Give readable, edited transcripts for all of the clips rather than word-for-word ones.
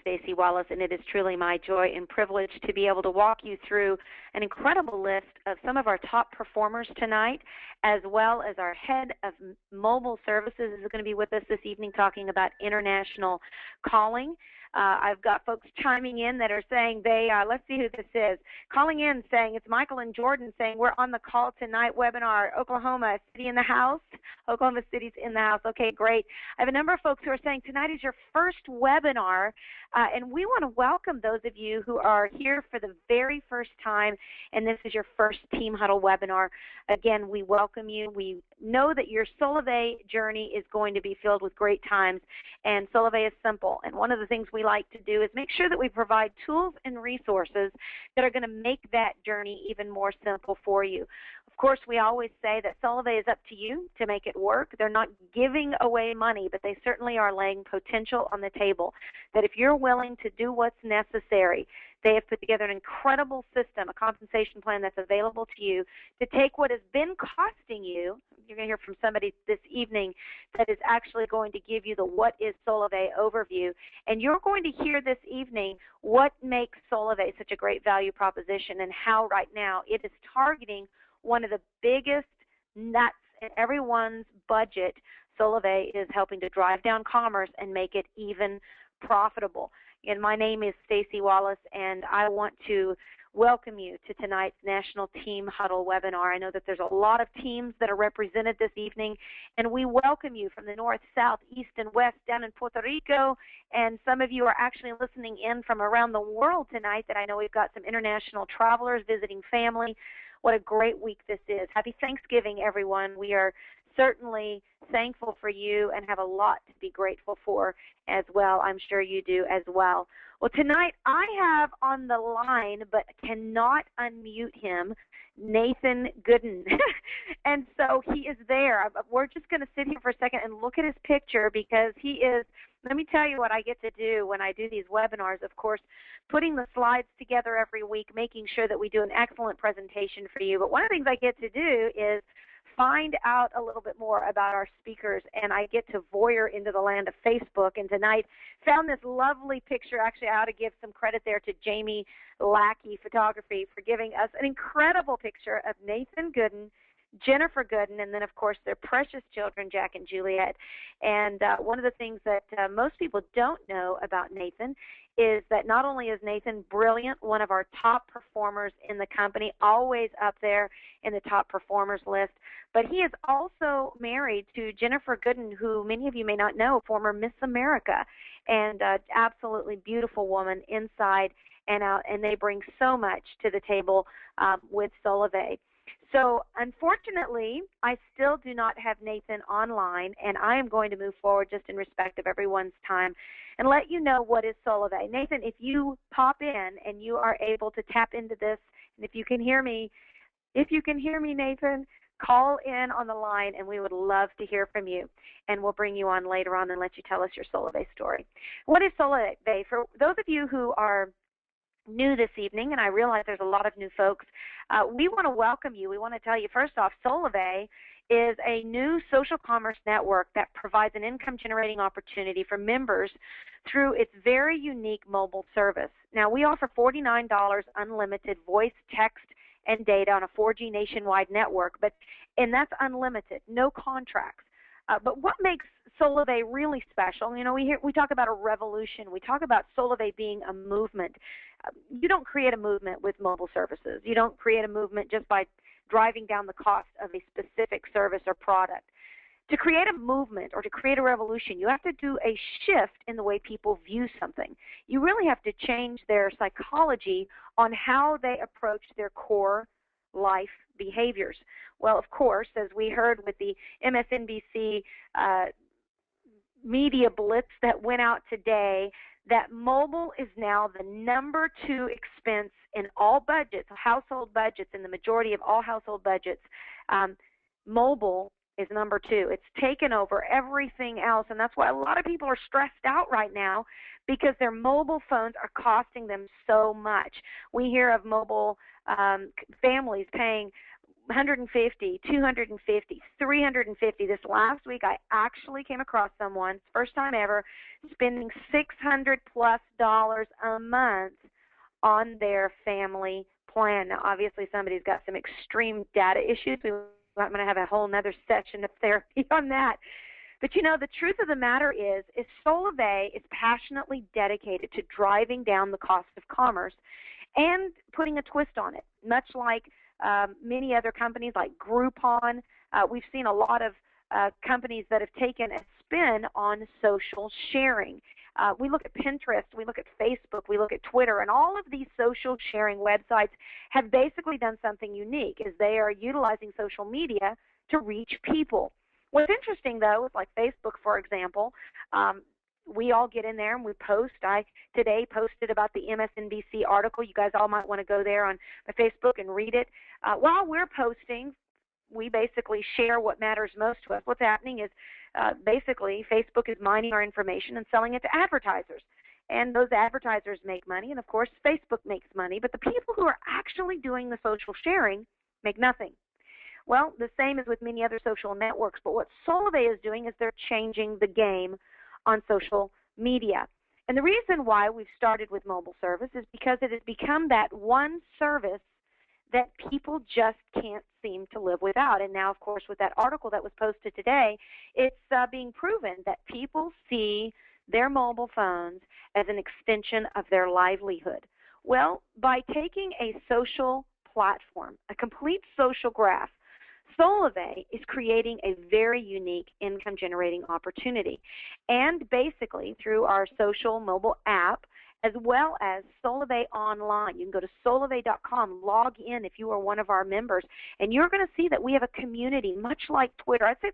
Staci Wallace, and it is truly my joy and privilege to be able to walk you through an incredible list of some of our top performers tonight, as well as our head of mobile services is going to be with us this evening talking about international calling. I've got folks chiming in that are saying let's see who this is, calling in saying it's Michael and Jordan saying we're on the call tonight webinar, Oklahoma City in the house. Oklahoma City's in the house. Okay, great. I have a number of folks who are saying tonight is your first webinar, and we want to welcome those of you who are here for the very first time, and this is your first Team Huddle webinar. Again, we welcome you. We know that your Solavei journey is going to be filled with great times, and Solavei is simple. And one of the things we like to do is make sure that we provide tools and resources that are going to make that journey even more simple for you. Of course, we always say that Solavei is up to you to make it work. They're not giving away money, but they certainly are laying potential on the table, that if you're willing to do what's necessary, they have put together an incredible system, a compensation plan that's available to you to take what has been costing you. You're going to hear from somebody this evening that is actually going to give you the what is Solavei overview. And you're going to hear this evening what makes Solavei such a great value proposition and how right now it is targeting one of the biggest nuts in everyone's budget. Solavei is helping to drive down commerce and make it even profitable. And my name is Staci Wallace, and I want to welcome you to tonight's National Team Huddle webinar. I know that there's a lot of teams that are represented this evening, and we welcome you from the north, south, east, and west down in Puerto Rico, and some of you are actually listening in from around the world tonight. That I know we've got some international travelers visiting family. What a great week this is. Happy Thanksgiving, everyone. We are certainly thankful for you and have a lot to be grateful for as well. I'm sure you do as well. Well, tonight I have on the line, but cannot unmute him, Nathan Gooden. And so he is there. We're just going to sit here for a second and look at his picture because he is, let me tell you what I get to do when I do these webinars, of course, putting the slides together every week, making sure that we do an excellent presentation for you. But one of the things I get to do is find out a little bit more about our speakers, and I get to voyeur into the land of Facebook. And tonight found this lovely picture. Actually, I ought to give some credit there to Jamie Lackey Photography for giving us an incredible picture of Nathan Gooden, Jennifer Gooden, and then, of course, their precious children, Jack and Juliet. And one of the things that most people don't know about Nathan is that not only is Nathan brilliant, one of our top performers in the company, always up there in the top performers list, but he is also married to Jennifer Gooden, who many of you may not know, former Miss America, and absolutely beautiful woman inside and out, and they bring so much to the table with Solavei. So unfortunately, I still do not have Nathan online, and I am going to move forward just in respect of everyone's time and let you know what is Solavei. Nathan, if you pop in and you are able to tap into this, and if you can hear me, Nathan, call in on the line, and we would love to hear from you. And we'll bring you on later on and let you tell us your Solavei story. What is Solavei? For those of you who are new this evening, and I realize there's a lot of new folks, we want to welcome you. We want to tell you, first off, Solavei is a new social commerce network that provides an income-generating opportunity for members through its very unique mobile service. Now, we offer $49 unlimited voice, text, and data on a 4G nationwide network, and that's unlimited, no contracts. But what makes Solavei really special? You know, we talk about a revolution. We talk about Solavei being a movement. You don't create a movement with mobile services. You don't create a movement just by driving down the cost of a specific service or product. To create a movement or to create a revolution, you have to do a shift in the way people view something. You really have to change their psychology on how they approach their core life behaviors. Well, of course, as we heard with the MSNBC media blitz that went out today, that mobile is now the #2 expense in all budgets, household budgets, in the majority of all household budgets. Mobile is #2. It's taken over everything else, and that's why a lot of people are stressed out right now because their mobile phones are costing them so much. We hear of mobile families paying 150, 250, 350. This last week, I actually came across someone, first time ever, spending $600+ a month on their family plan. Now, obviously, somebody's got some extreme data issues. I'm going to have a whole other session of therapy on that. But, you know, the truth of the matter is Solavei is passionately dedicated to driving down the cost of commerce and putting a twist on it, much like many other companies like Groupon. We've seen a lot of companies that have taken a spin on social sharing. We look at Pinterest, we look at Facebook, we look at Twitter, and all of these social sharing websites have basically done something unique, is they are utilizing social media to reach people. What's interesting, though, is like Facebook, for example, we all get in there and we post. I today posted about the MSNBC article. You guys all might want to go there on my Facebook and read it. While we're posting, we basically share what matters most to us. What's happening is basically Facebook is mining our information and selling it to advertisers. And those advertisers make money, and of course Facebook makes money, but the people who are actually doing the social sharing make nothing. Well, the same is with many other social networks, but what Solavei is doing is they're changing the game on social media. And the reason why we've started with mobile service is because it has become that one service that people just can't seem to live without. And now, of course, with that article that was posted today, it's being proven that people see their mobile phones as an extension of their livelihood. Well, by taking a social platform, a complete social graph, Solavei is creating a very unique income-generating opportunity. And basically, through our social mobile app, as well as Solavei Online. You can go to solavei.com, log in if you are one of our members, and you're going to see that we have a community much like Twitter. I'd say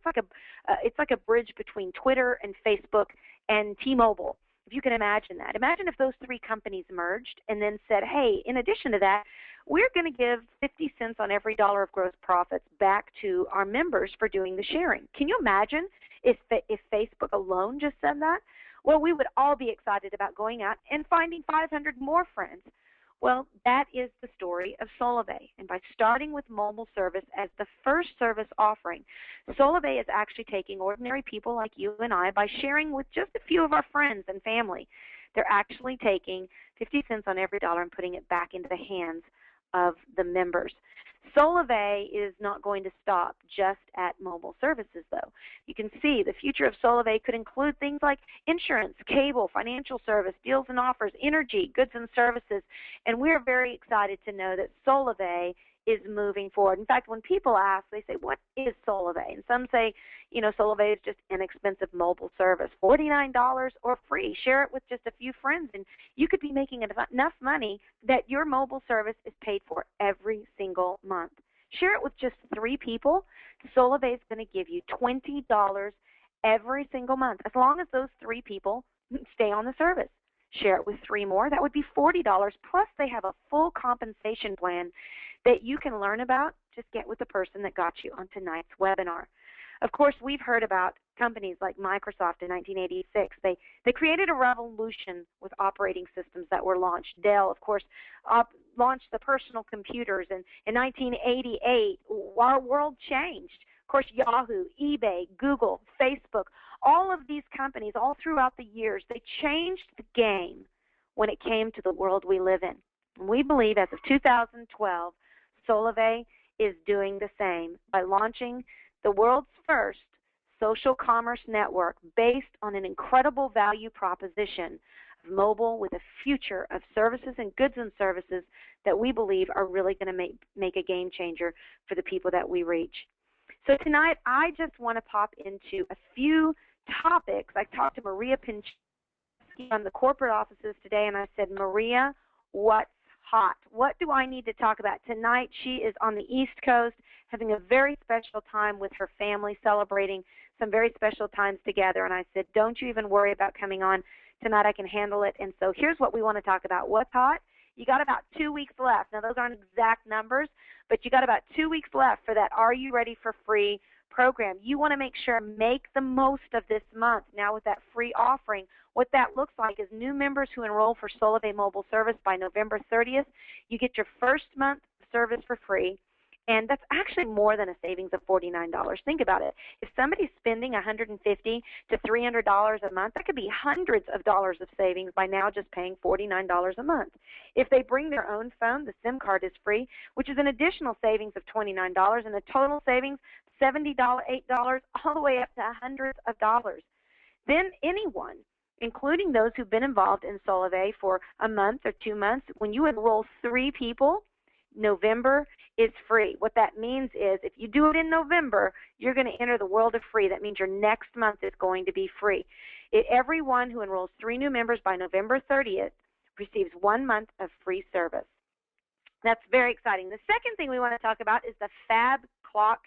it's like a bridge between Twitter and Facebook and T-Mobile, if you can imagine that. Imagine if those three companies merged and then said, hey, in addition to that, we're going to give 50 cents on every dollar of gross profits back to our members for doing the sharing. Can you imagine if Facebook alone just said that? Well, we would all be excited about going out and finding 500 more friends. Well, that is the story of Solavei. And by starting with mobile service as the first service offering, Solavei is actually taking ordinary people like you and I by sharing with just a few of our friends and family. They're actually taking 50 cents on every dollar and putting it back into the hands of the members. Solavei is not going to stop just at mobile services, though. You can see the future of Solavei could include things like insurance, cable, financial service, deals and offers, energy, goods and services, and we're very excited to know that Solavei is moving forward. In fact, when people ask, they say, what is Solavei? And some say, you know, Solavei is just inexpensive mobile service, $49 or free. Share it with just a few friends, and you could be making enough money that your mobile service is paid for every single month. Share it with just 3 people. Solavei is going to give you $20 every single month, as long as those 3 people stay on the service. Share it with 3 more. That would be $40. Plus, they have a full compensation plan that you can learn about. Just get with the person that got you on tonight's webinar. Of course, we've heard about companies like Microsoft in 1986. They created a revolution with operating systems that were launched. Dell, of course, launched the personal computers. And in 1988, our world changed. Of course, Yahoo, eBay, Google, Facebook, all of these companies, all throughout the years, they changed the game when it came to the world we live in. And we believe as of 2012, Solavei is doing the same by launching the world's first social commerce network based on an incredible value proposition of mobile with a future of services and goods and services that we believe are really going to make a game changer for the people that we reach. So tonight, I just want to pop into a few topics. I talked to Maria Pinchowski on the corporate offices today, and I said, Maria, what's hot? What do I need to talk about? Tonight, she is on the East Coast having a very special time with her family, celebrating some very special times together. And I said, don't you even worry about coming on tonight. I can handle it. And so here's what we want to talk about. What's hot? You got about 2 weeks left. Now, those aren't exact numbers, but you got about 2 weeks left for that Are You Ready for Free program. You want to make sure, make the most of this month. Now with that free offering, what that looks like is new members who enroll for Solavei Mobile Service by November 30th, you get your first month service for free, And that's actually more than a savings of $49. Think about it. If somebody's spending $150 to $300 a month, that could be hundreds of dollars of savings by now just paying $49 a month. If they bring their own phone, the SIM card is free, which is an additional savings of $29, and the total savings, $70, $8, all the way up to hundreds of dollars. Then anyone, including those who've been involved in Solavei for a month or 2 months, when you enroll 3 people, November is free. What that means is if you do it in November, you're going to enter the world of free. That means your next month is going to be free. Everyone who enrolls 3 new members by November 30th receives 1 month of free service. That's very exciting. The second thing we want to talk about is the Fab Clock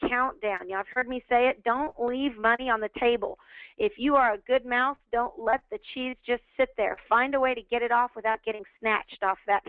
countdown. Y'all have heard me say it. Don't leave money on the table. If you are a good mouse, don't let the cheese just sit there. Find a way to get it off without getting snatched off that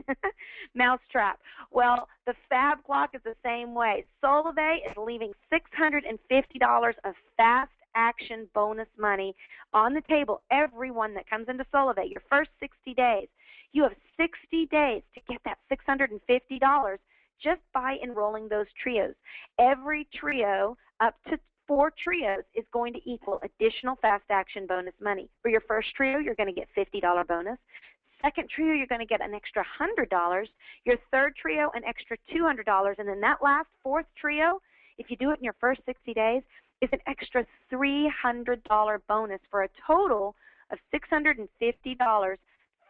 mouse trap. Well, the Fab Clock is the same way. Solavei is leaving $650 of fast action bonus money on the table. Everyone that comes into Solavei, your first 60 days, you have 60 days to get that $650 just by enrolling those trios. Every trio, up to 4 trios, is going to equal additional fast action bonus money. For your first trio, you're going to get $50 bonus. Second trio, you're going to get an extra $100. Your third trio, an extra $200. And then that last 4th trio, if you do it in your first 60 days, is an extra $300 bonus for a total of $650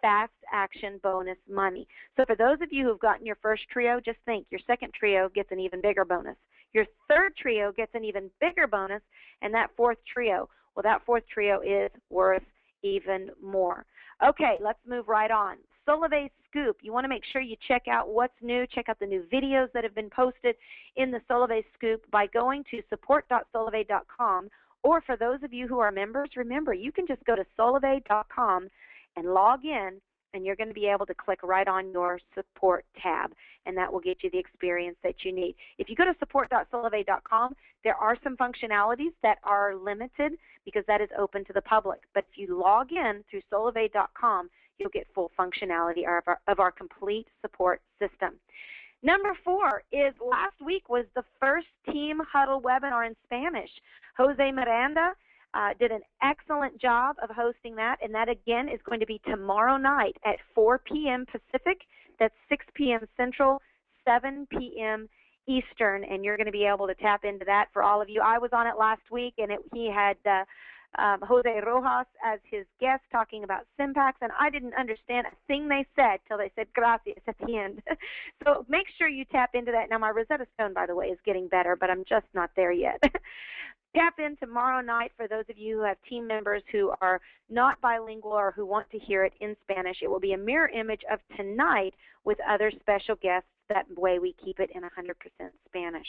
fast action bonus money. So for those of you who've gotten your first trio, just think your second trio gets an even bigger bonus. Your third trio gets an even bigger bonus, and that 4th trio, well, that 4th trio is worth even more. Okay, let's move right on. Solavei Scoop. You want to make sure you check out what's new. Check out the new videos that have been posted in the Solavei Scoop by going to support.solavei.com. Or for those of you who are members, remember, you can just go to solavei.com and log in, and you're going to be able to click right on your support tab, and that will get you the experience that you need. If you go to support.solavei.com, there are some functionalities that are limited because that is open to the public. But if you log in through solavei.com, you'll get full functionality of our complete support system. Number 4 is last week was the first Team Huddle webinar in Spanish. Jose Miranda did an excellent job of hosting that, and that again is going to be tomorrow night at 4 p.m. Pacific. That's 6 p.m. Central, 7 p.m. Eastern, and you're going to be able to tap into that for all of you. I was on it last week, and he had Jose Rojas as his guest talking about Simpacts, and I didn't understand a thing they said till they said gracias at the end. So make sure you tap into that. Now, my Rosetta Stone, by the way, is getting better, but I'm just not there yet. Tap in tomorrow night for those of you who have team members who are not bilingual or who want to hear it in Spanish. It will be a mirror image of tonight with other special guests. That way we keep it in 100% Spanish.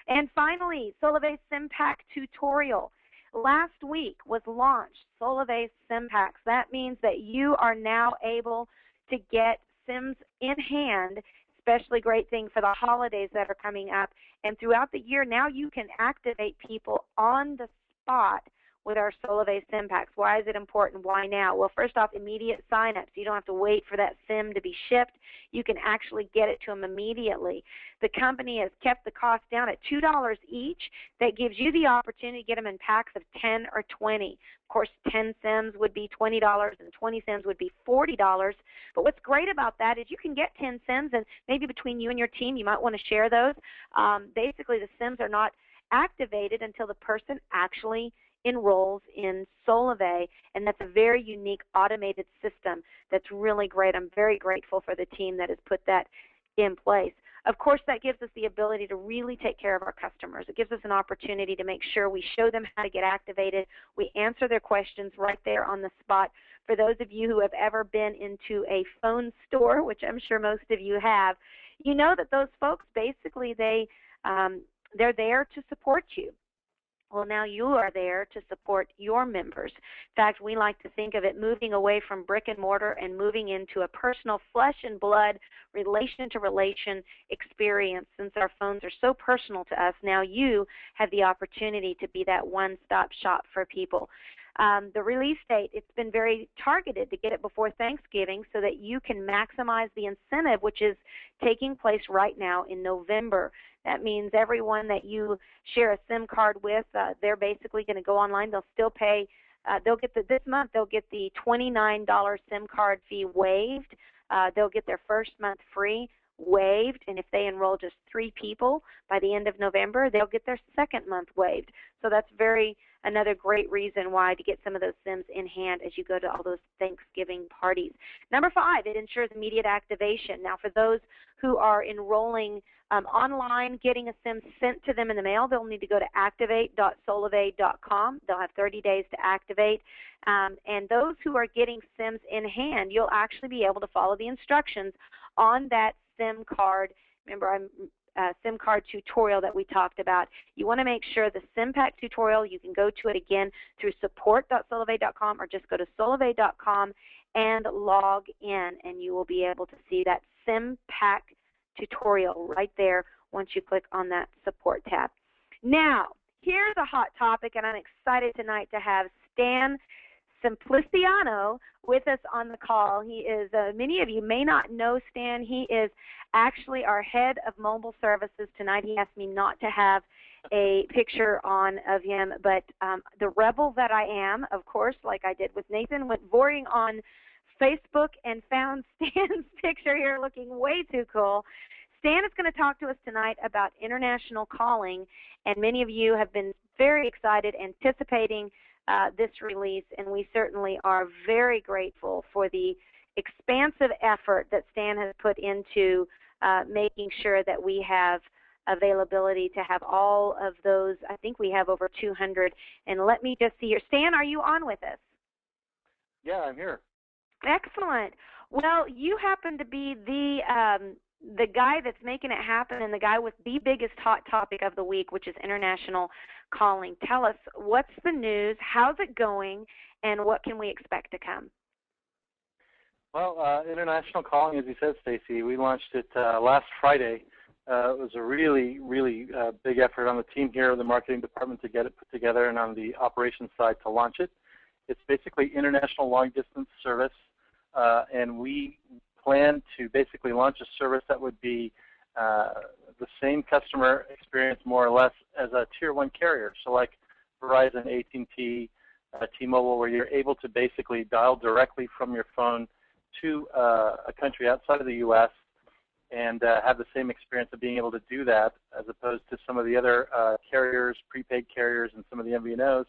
And finally, Solavei Simpact tutorial. Last week was launched Solavei Simpacts. That means that you are now able to get Sims in hand, especially great thing for the holidays that are coming up. And throughout the year, now you can activate people on the spot with our Solavei Simpacts. Why is it important? Why now? Well, first off, immediate sign-ups. You don't have to wait for that sim to be shipped. You can actually get it to them immediately. The company has kept the cost down at $2 each. That gives you the opportunity to get them in packs of 10 or 20. Of course, 10 sims would be $20 and 20 sims would be $40. But what's great about that is you can get 10 sims, and maybe between you and your team, you might want to share those. Basically, the sims are not activated until the person actually enrolls in Solavei, and that's a very unique automated system that's really great. I'm very grateful for the team that has put that in place. Of course, that gives us the ability to really take care of our customers. It gives us an opportunity to make sure we show them how to get activated. We answer their questions right there on the spot. For those of you who have ever been into a phone store, which I'm sure most of you have, you know that those folks basically they're there to support you. Well, now you are there to support your members. In fact, we like to think of it moving away from brick and mortar and moving into a personal flesh and blood, relation-to-relation experience. Since our phones are so personal to us, now you have the opportunity to be that one-stop shop for people. The release date, it's been very targeted to get it before Thanksgiving so that you can maximize the incentive, which is taking place right now in November. That means everyone that you share a SIM card with, they're basically going to go online. They'll still pay. They'll get this month. They'll get the $29 SIM card fee waived. They'll get their first month free waived, and if they enroll just 3 people by the end of November, they'll get their second month waived. So that's another great reason why to get some of those SIMs in hand as you go to all those Thanksgiving parties. Number 5, it ensures immediate activation. Now, for those who are enrolling online, getting a SIM sent to them in the mail, they'll need to go to activate.solavei.com. They'll have 30 days to activate. And those who are getting SIMs in hand, you'll actually be able to follow the instructions on that SIM card. Remember, SIM card tutorial that we talked about. You want to make sure the SIM pack tutorial, you can go to it again through support.solavei.com or just go to solavei.com and log in, and you will be able to see that SIM pack tutorial right there once you click on that support tab. Now, here's a hot topic, and I'm excited tonight to have Stan Simpliciano with us on the call. He is, many of you may not know Stan. He is actually our head of mobile services tonight. He asked me not to have a picture on of him, but the rebel that I am, of course, like I did with Nathan, went voring on Facebook and found Stan's picture here looking way too cool. Stan is going to talk to us tonight about international calling, and many of you have been very excited, anticipating this release, and we certainly are very grateful for the expansive effort that Stan has put into making sure that we have availability to have all of those. I think we have over 200. And let me just see here. Stan, are you on with us? Yeah, I'm here. Excellent. Well, you happen to be the guy that's making it happen and the guy with the biggest hot topic of the week, which is international calling. Tell us, what's the news, how's it going, and what can we expect to come? Well, international calling, as you said, Staci, we launched it last Friday. It was a really, really big effort on the team here, the marketing department, to get it put together, and on the operations side to launch it. It's basically international long-distance service, and we plan to basically launch a service that would be the same customer experience, more or less, as a Tier 1 carrier. So like Verizon, AT&T, T-Mobile, where you're able to basically dial directly from your phone to a country outside of the U.S. and have the same experience of being able to do that, as opposed to some of the other carriers, prepaid carriers, and some of the MVNOs,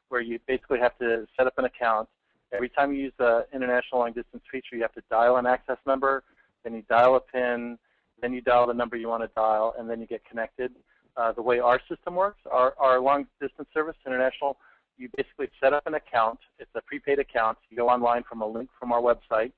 where you basically have to set up an account. Every time you use the international long-distance feature, you have to dial an access number, then you dial a PIN, then you dial the number you want to dial, and then you get connected. The way our system works, our long-distance service, international, you basically set up an account. It's a prepaid account. You go online from a link from our website.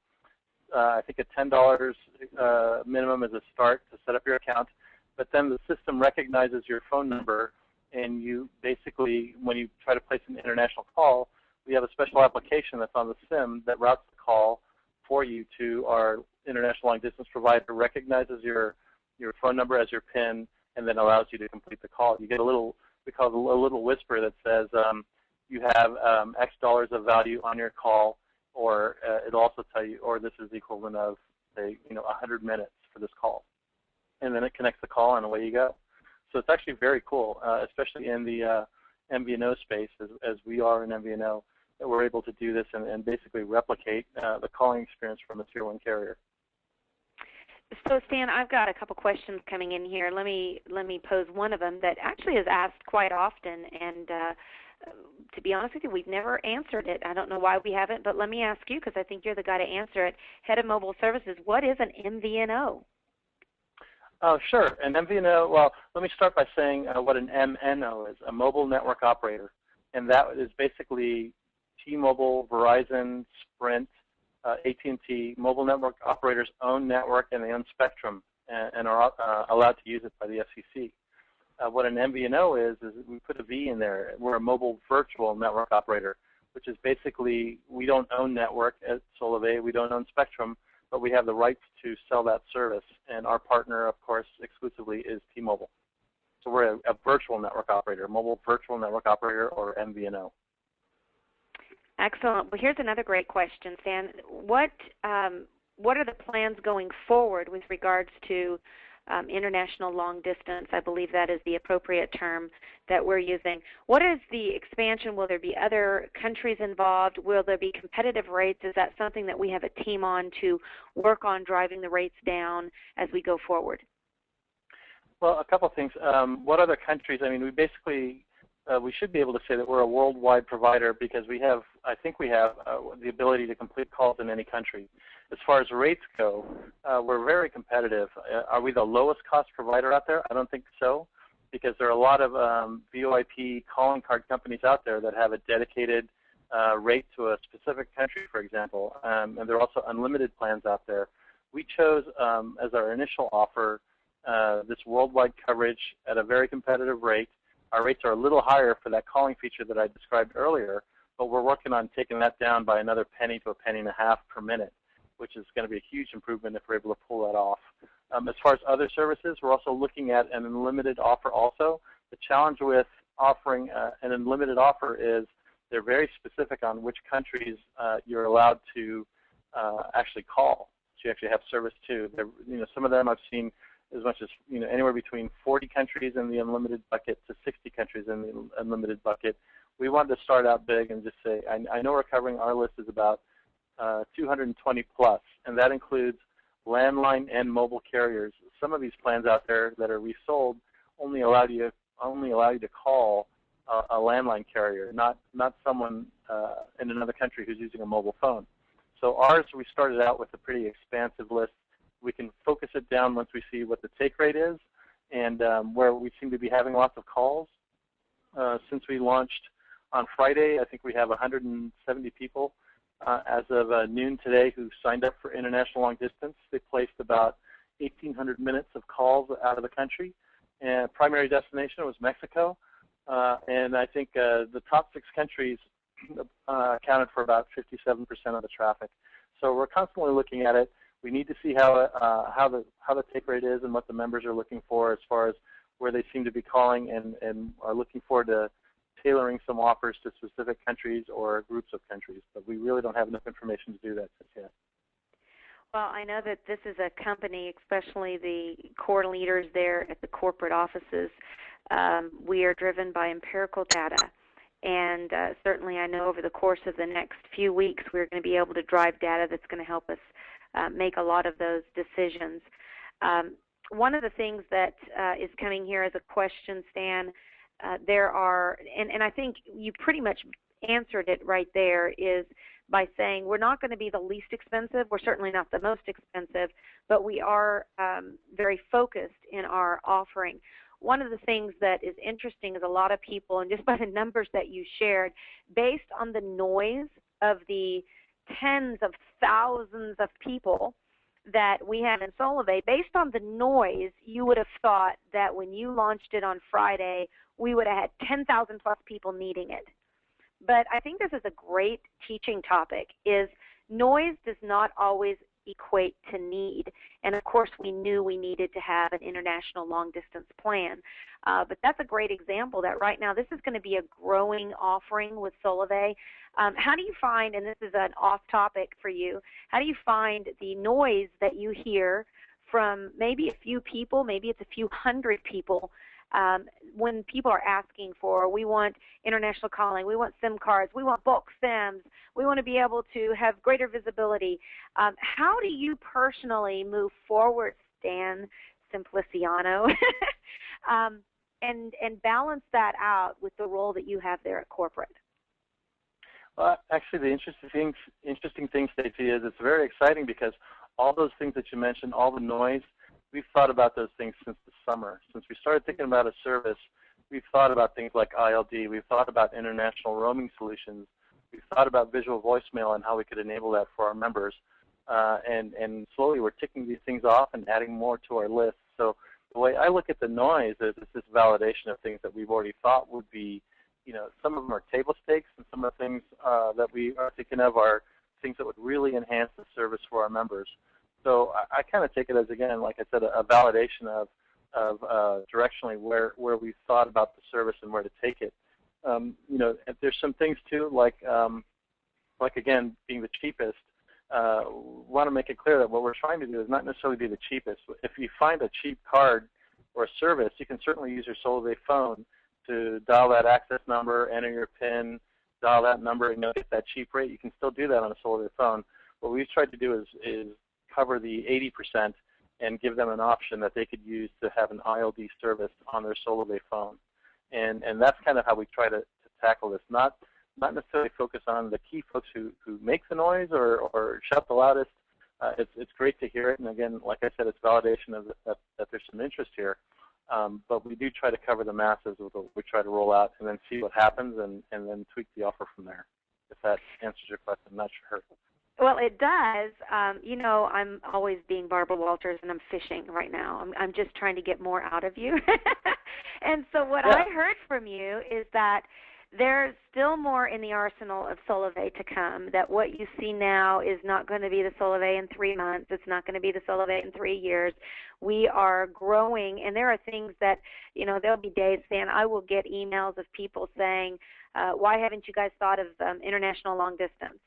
I think a $10 minimum is a start to set up your account. But then the system recognizes your phone number, and you basically, when you try to place an international call, we have a special application that's on the SIM that routes the call for you to our international long-distance provider, recognizes your phone number as your PIN, and then allows you to complete the call. You get a little, we call it a little whisper that says you have X dollars of value on your call, or it'll also tell you, or this is the equivalent of, say, 100 minutes for this call. And then it connects the call, and away you go. So it's actually very cool, especially in the MVNO space, as we are an MVNO, that we're able to do this and basically replicate the calling experience from a Tier 1 carrier. So, Stan, I've got a couple questions coming in here. Let me pose one of them that actually is asked quite often, and to be honest with you, we've never answered it. I don't know why we haven't, but let me ask you, because I think you're the guy to answer it. Head of Mobile Services, what is an MVNO? Oh, sure. An MVNO, well, let me start by saying what an MNO is, a mobile network operator. And that is basically T-Mobile, Verizon, Sprint, AT&T, mobile network operators own network, and they own spectrum and are allowed to use it by the FCC. What an MVNO is we put a V in there. We're a mobile virtual network operator, which is basically we don't own network at Solavei, we don't own spectrum, but we have the rights to sell that service. And our partner, of course, exclusively is T-Mobile. So we're a virtual network operator, mobile virtual network operator, or MVNO. Excellent. Well, here's another great question, Stan. What are the plans going forward with regards to international long distance? I believe that is the appropriate term that we're using. What is the expansion? Will there be other countries involved? Will there be competitive rates? Is that something that we have a team on to work on driving the rates down as we go forward? Well, a couple of things. What other countries? I mean, we should be able to say that we're a worldwide provider because I think we have the ability to complete calls in any country. As far as rates go, we're very competitive. Are we the lowest cost provider out there? I don't think so, because there are a lot of VoIP calling card companies out there that have a dedicated rate to a specific country, for example, and there are also unlimited plans out there. We chose as our initial offer this worldwide coverage at a very competitive rate. Our rates are a little higher for that calling feature that I described earlier, but we're working on taking that down by another penny to a penny and a half per minute, which is going to be a huge improvement if we're able to pull that off. As far as other services, we're also looking at an unlimited offer also. The challenge with offering an unlimited offer is they're very specific on which countries you're allowed to actually call, so you actually have service to. Some of them I've seen as much as anywhere between 40 countries in the unlimited bucket to 60 countries in the unlimited bucket. We wanted to start out big and just say, I know we're covering, our list is about 220 plus, and that includes landline and mobile carriers. Some of these plans out there that are resold only allow you to call a landline carrier, not someone in another country who's using a mobile phone. So ours, we started out with a pretty expansive list. We can focus it down once we see what the take rate is and where we seem to be having lots of calls. Since we launched on Friday, I think we have 170 people as of noon today who signed up for international long distance. They placed about 1,800 minutes of calls out of the country. And primary destination was Mexico. And I think the top 6 countries accounted for about 57% of the traffic. So we're constantly looking at it. We need to see how the take rate is and what the members are looking for as far as where they seem to be calling, and are looking forward to tailoring some offers to specific countries or groups of countries. But we really don't have enough information to do that just yet. Well, I know that this is a company, especially the core leaders there at the corporate offices. We are driven by empirical data. And certainly I know over the course of the next few weeks we're going to be able to drive data that's going to help us make a lot of those decisions. One of the things that is coming here as a question, Stan, there are, and I think you pretty much answered it right there, is by saying we're not going to be the least expensive. We're certainly not the most expensive, but we are very focused in our offering. One of the things that is interesting is a lot of people, and just by the numbers that you shared, based on the noise of the tens of thousands of people that we have in Solavei, based on the noise, you would have thought that when you launched it on Friday, we would have had 10,000 plus people needing it. But I think this is a great teaching topic, is noise does not always equate to need. And of course, we knew we needed to have an international long-distance plan. But that's a great example that right now this is going to be a growing offering with Solavei. How do you find, and this is an off-topic for you, how do you find the noise that you hear from maybe a few people, maybe it's a few hundred people, when people are asking for, we want international calling, we want SIM cards, we want bulk SIMs, we want to be able to have greater visibility. How do you personally move forward, Stan Simpliciano, and balance that out with the role that you have there at corporate? Well, actually, the interesting thing, Staci, is it's very exciting because all those things that you mentioned, all the noise, we've thought about those things since the summer. Since we started thinking about a service, we've thought about things like ILD. We've thought about international roaming solutions. We've thought about visual voicemail and how we could enable that for our members. And slowly we're ticking these things off and adding more to our list. So the way I look at the noise is it's this validation of things that we've already thought would be, some of them are table stakes, and some of the things that we are thinking of are things that would really enhance the service for our members. So I kind of take it as, again, like I said, a validation of directionally where we've thought about the service and where to take it. There's some things too, like like again, being the cheapest, want to make it clear that what we're trying to do is not necessarily be the cheapest. If you find a cheap card or a service, you can certainly use your Solavei phone to dial that access number, enter your PIN, dial that number, and you'll get that cheap rate. You can still do that on a Solavei phone. What we've tried to do is cover the 80% and give them an option that they could use to have an ILD service on their Solavei phone. And that's kind of how we try to tackle this. Not necessarily focus on the key folks who make the noise or shout the loudest. It's great to hear it, and again, like I said, it's validation of that there's some interest here. But we do try to cover the masses with what we try to roll out and then see what happens and then tweak the offer from there. If that answers your question, I'm not sure. Well, it does. You know, I'm always being Barbara Walters, and I'm fishing right now. I'm just trying to get more out of you. And so what I heard from you is that there's still more in the arsenal of Solavei to come, that what you see now is not going to be the Solavei in 3 months. It's not going to be the Solavei in 3 years. We are growing, and there are things that, you know, there'll be days, Stan, I will get emails of people saying, why haven't you guys thought of international long distance?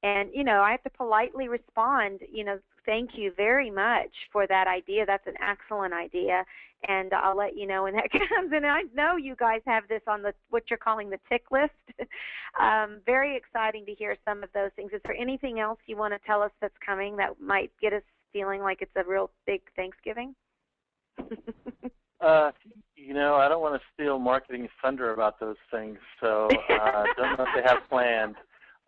And, you know, I have to politely respond, you know, thank you very much for that idea. That's an excellent idea. And I'll let you know when that comes. And I know you guys have this on the what you're calling the tick list. Very exciting to hear some of those things. Is there anything else you want to tell us that's coming that might get us feeling like it's a real big Thanksgiving? You know, I don't want to steal marketing thunder about those things, so I don't know if they have planned.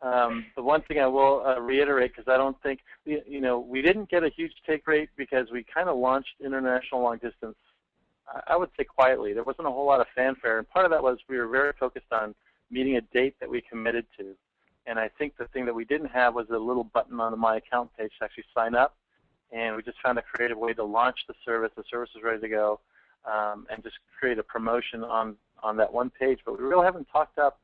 The one thing I will reiterate, because I don't think, you know, we didn't get a huge take rate because we kind of launched international long distance, I would say quietly. There wasn't a whole lot of fanfare, and part of that was we were very focused on meeting a date that we committed to. And I think the thing that we didn't have was a little button on the My Account page to actually sign up, and we just found a creative way to launch the service. The service was ready to go, and just create a promotion on that one page. But we really haven't talked up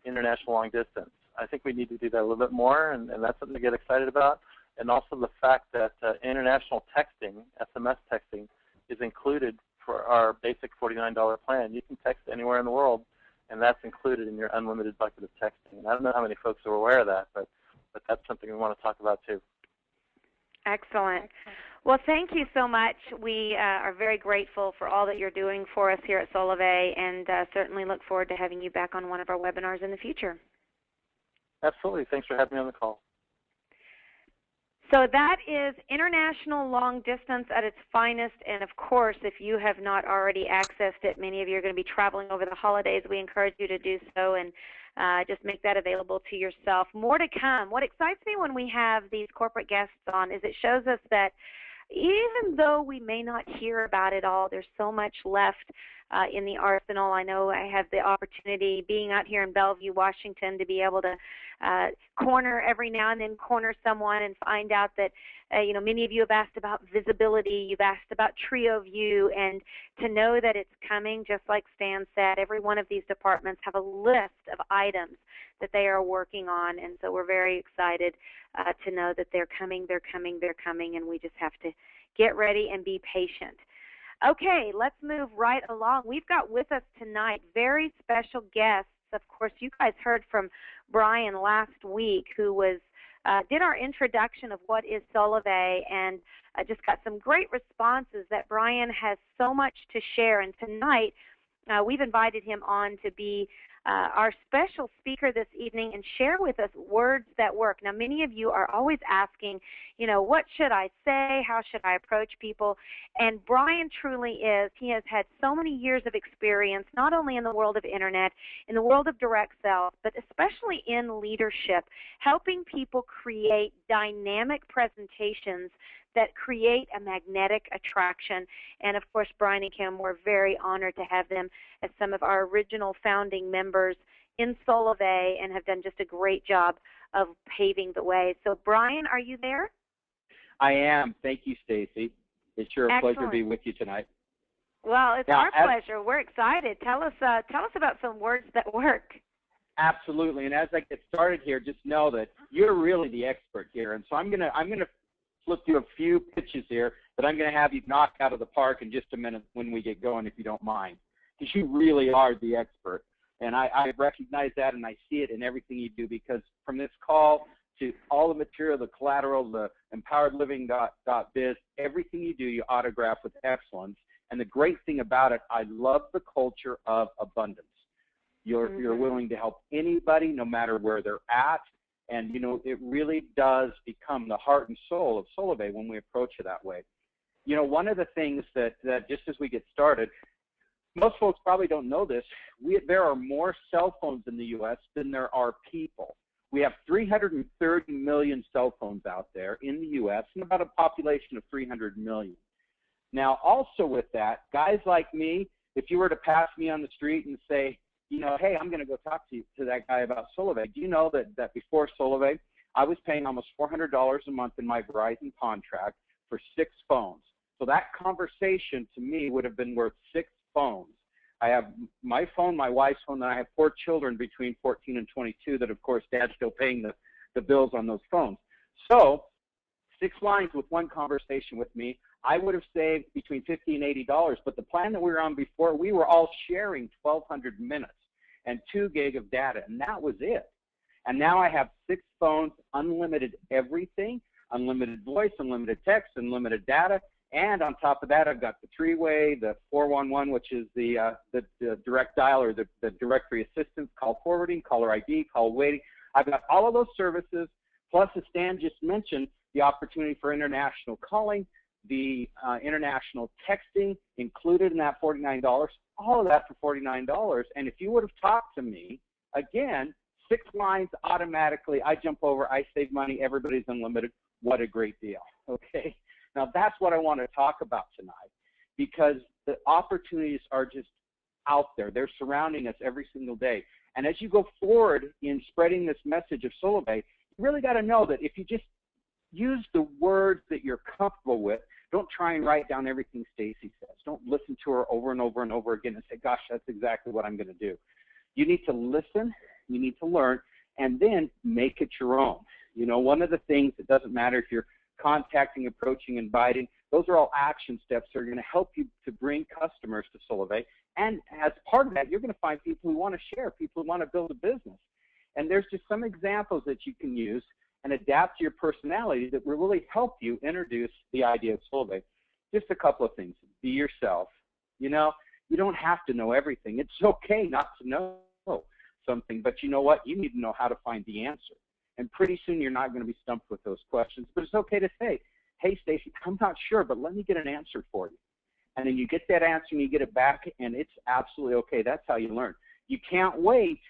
international long distance. I think we need to do that a little bit more, and that's something to get excited about. And also the fact that international texting, SMS texting, is included for our basic $49 plan. You can text anywhere in the world, and that's included in your unlimited bucket of texting. And I don't know how many folks are aware of that, but that's something we want to talk about too. Excellent. Well, thank you so much. We are very grateful for all that you're doing for us here at Solavei, and certainly look forward to having you back on one of our webinars in the future. Absolutely. Thanks for having me on the call. So that is international long distance at its finest, and of course, if you have not already accessed it, many of you are going to be traveling over the holidays. We encourage you to do so and just make that available to yourself. More to come. What excites me when we have these corporate guests on is it shows us that even though we may not hear about it all, there's so much left in the arsenal. I know I have the opportunity, being out here in Bellevue, Washington, to be able to corner every now and then, corner someone and find out that, you know, many of you have asked about visibility, you've asked about Trio View, and to know that it's coming, just like Stan said, every one of these departments have a list of items that they are working on, and so we're very excited to know that they're coming, and we just have to get ready and be patient. Okay, let's move right along. We've got with us tonight very special guests. Of course, you guys heard from Brian last week, who was did our introduction of what is Solavei, and just got some great responses that Brian has so much to share. And tonight, we've invited him on to be our special speaker this evening and share with us words that work. Now, many of you are always asking, you know, what should I say? How should I approach people? And Brian truly is. He has had so many years of experience, not only in the world of internet, in the world of direct sales, but especially in leadership, helping people create dynamic presentations that create a magnetic attraction. And of course, Brian and Kim, we're very honored to have them as some of our original founding members in Solavei and have done just a great job of paving the way. So Brian, are you there? I am. Thank you, Staci. It's sure a pleasure to be with you tonight. Well, it's our pleasure. We're excited. Tell us about some words that work. Absolutely. And as I get started here, just know that you're really the expert here. And so I'm gonna flip through a few pitches here that I'm going to have you knock out of the park in just a minute when we get going, if you don't mind, because you really are the expert. And I recognize that, and I see it in everything you do, because from this call to all the material, the collateral, the empoweredliving.biz, everything you do, you autograph with excellence. And the great thing about it, I love the culture of abundance. You're willing to help anybody, no matter where they're at. And, you know, it really does become the heart and soul of Solavei when we approach it that way. You know, one of the things that just as we get started, most folks probably don't know this, there are more cell phones in the U.S. than there are people. We have 330 million cell phones out there in the U.S. and about a population of 300 million. Now, also with that, guys like me, if you were to pass me on the street and say, you know, hey, I'm going to go talk to that guy about Solavei. Do you know that before Solavei, I was paying almost $400 a month in my Verizon contract for 6 phones. So that conversation to me would have been worth 6 phones. I have my phone, my wife's phone, and I have 4 children between 14 and 22 that, of course, Dad's still paying the bills on those phones. So 6 lines with one conversation with me, I would have saved between $50 and $80. But the plan that we were on before, we were all sharing 1,200 minutes and 2 gig of data, and that was it. And now I have 6 phones, unlimited everything, unlimited voice, unlimited text, unlimited data. And on top of that, I've got the 3-way, the 411, which is the direct dial or the directory assistance, call forwarding, caller ID, call waiting. I've got all of those services, plus, as Stan just mentioned, the opportunity for international calling, the international texting included in that $49, all of that for $49. And if you would have talked to me, again, 6 lines automatically, I jump over, I save money, everybody's unlimited. What a great deal, okay? Now, that's what I want to talk about tonight, because the opportunities are just out there. They're surrounding us every single day. And as you go forward in spreading this message of Solavei, you really got to know that if you just use the words that you're comfortable with, don't try and write down everything Staci says. Don't listen to her over and over and over again and say, gosh, that's exactly what I'm going to do. You need to listen, you need to learn, and then make it your own. You know, one of the things, it doesn't matter if you're contacting, approaching, inviting, those are all action steps that are going to help you to bring customers to Solavei. And as part of that, you're going to find people who want to share, people who want to build a business. And there's just some examples that you can use and adapt to your personality that will really help you introduce the idea of Solavei. Just a couple of things. Be yourself. You know, you don't have to know everything. It's okay not to know something, but you know what? You need to know how to find the answer. And pretty soon you're not going to be stumped with those questions. But it's okay to say, hey, Staci, I'm not sure, but let me get an answer for you. And then you get that answer and you get it back, and it's absolutely okay. That's how you learn. You can't wait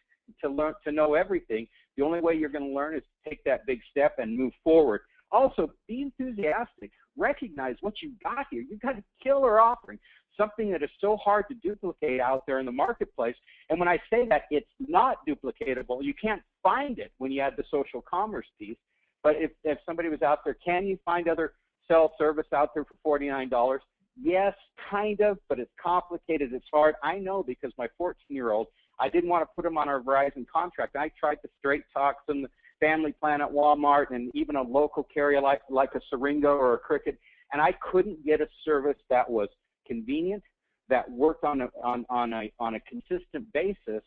to learn to know everything. The only way you're going to learn is to take that big step and move forward. Also, be enthusiastic. Recognize what you've got here. You've got a killer offering, something that is so hard to duplicate out there in the marketplace. And when I say that, it's not duplicatable. You can't find it when you add the social commerce piece. But if somebody was out there, can you find other cell service out there for $49? Yes, kind of, but it's complicated. It's hard. I know, because my 14-year-old, I didn't want to put him on our Verizon contract. I tried the Straight Talks and the Family Plan at Walmart and even a local carrier like a Syringa or a Cricket, and I couldn't get a service that was convenient, that worked on a consistent basis,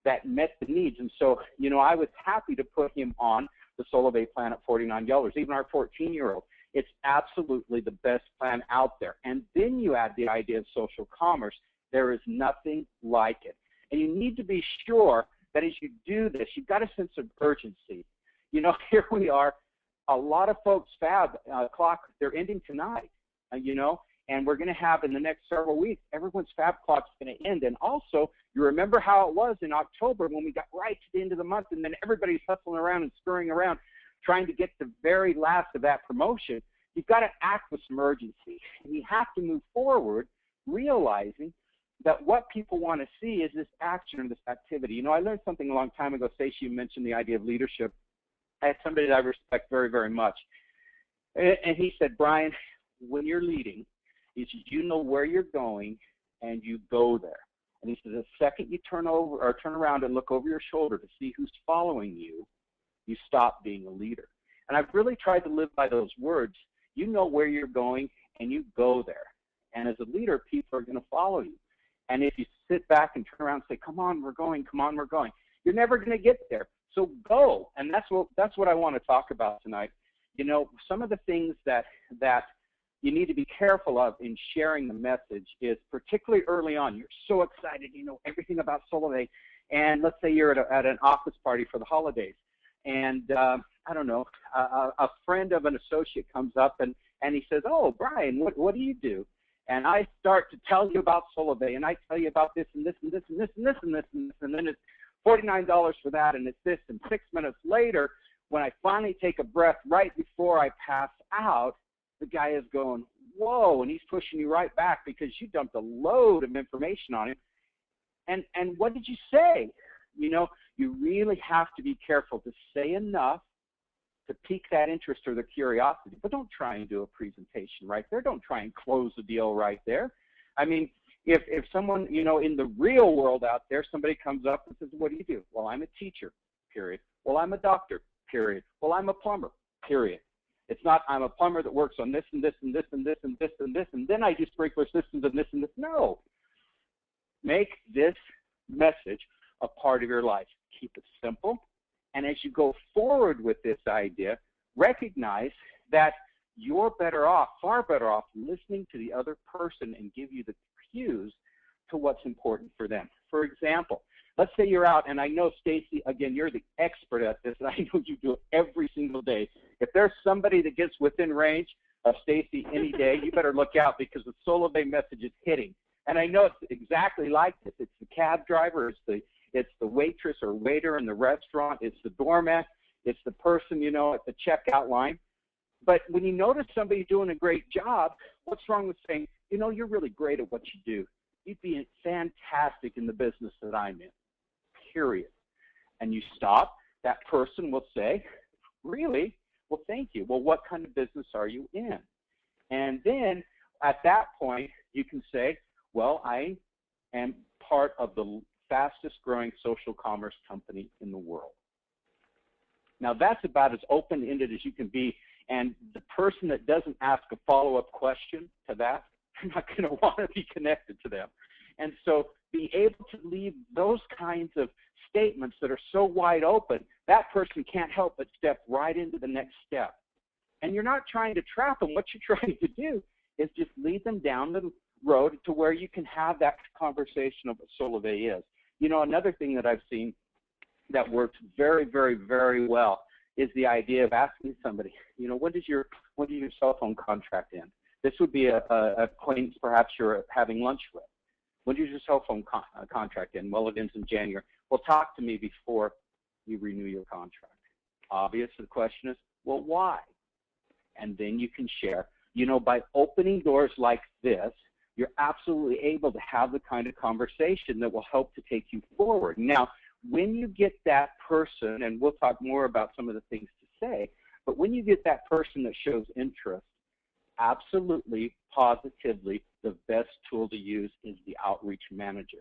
that met the needs. And so, you know, I was happy to put him on the Solavei plan at $49. Even our 14-year-old, it's absolutely the best plan out there. And then you add the idea of social commerce. There is nothing like it. And you need to be sure that as you do this, you've got a sense of urgency. You know, here we are, a lot of folks fab clock, they're ending tonight, you know, and we're going to have in the next several weeks, everyone's fab clock's going to end. And also, you remember how it was in October when we got right to the end of the month, and then everybody's hustling around and scurrying around trying to get the very last of that promotion. You've got to act with some urgency. And you have to move forward realizing that what people want to see is this action or this activity. You know, I learned something a long time ago. Staci mentioned the idea of leadership. I had somebody that I respect very, very much. And he said, Brian, when you're leading, he says, you know where you're going and you go there. And he says, the second you turn around and look over your shoulder to see who's following you, you stop being a leader. And I've really tried to live by those words. You know where you're going and you go there. And as a leader, people are going to follow you. And if you sit back and turn around and say, come on, we're going, come on, we're going. You're never going to get there. So go. And that's what I want to talk about tonight. You know, some of the things that you need to be careful of in sharing the message is, particularly early on, you're so excited, you know everything about Solavei, and let's say you're at an office party for the holidays, and I don't know, a friend of an associate comes up and he says, oh, Brian, what do you do? And I start to tell you about Solavei, and I tell you about this and this and this and this and this and this and this, and then it's $49 for that, and it's this, and 6 minutes later, when I finally take a breath right before I pass out, the guy is going, whoa, and he's pushing you right back because you dumped a load of information on him. And what did you say? You know, you really have to be careful to say enough to pique that interest or the curiosity. But don't try and do a presentation right there. Don't try and close the deal right there. I mean, if someone, you know, in the real world out there, somebody comes up and says, what do you do? Well, I'm a teacher, period. Well, I'm a doctor, period. Well, I'm a plumber, period. It's not, I'm a plumber that works on this and this and this and this and this and this, and then I do sprinkler systems and this and this. No. Make this message a part of your life. Keep it simple. And as you go forward with this idea, recognize that you're better off, far better off, listening to the other person and give you the cues to what's important for them. For example, let's say you're out, and I know, Staci, again, you're the expert at this, and I know you do it every single day. If there's somebody that gets within range of Staci any day, you better look out because the Solavei message is hitting. And I know it's exactly like this. It's the cab driver, it's the waitress or waiter in the restaurant, it's the doorman, it's the person, you know, at the checkout line. But when you notice somebody doing a great job, what's wrong with saying, you know, you're really great at what you do. You'd be fantastic in the business that I'm in, period. And you stop, that person will say, really? Well, thank you. Well, what kind of business are you in? And then at that point, you can say, well, I am part of the fastest growing social commerce company in the world. Now, that's about as open-ended as you can be. And the person that doesn't ask a follow-up question to that, you're not going to want to be connected to them. And so be able to leave those kinds of statements that are so wide open, that person can't help but step right into the next step. And you're not trying to trap them. What you're trying to do is just lead them down the road to where you can have that conversation of what Solavei is. You know, another thing that I've seen that works very, very, very well is the idea of asking somebody, you know, when does your cell phone contract end? This would be a acquaintance perhaps you're having lunch with. When does your cell phone contract end? Well, it ends in January. Well, talk to me before you renew your contract. Obvious, the question is, well, why? And then you can share. You know, by opening doors like this, you're absolutely able to have the kind of conversation that will help to take you forward. Now, when you get that person, and we'll talk more about some of the things to say, but when you get that person that shows interest, absolutely, positively, the best tool to use is the outreach manager.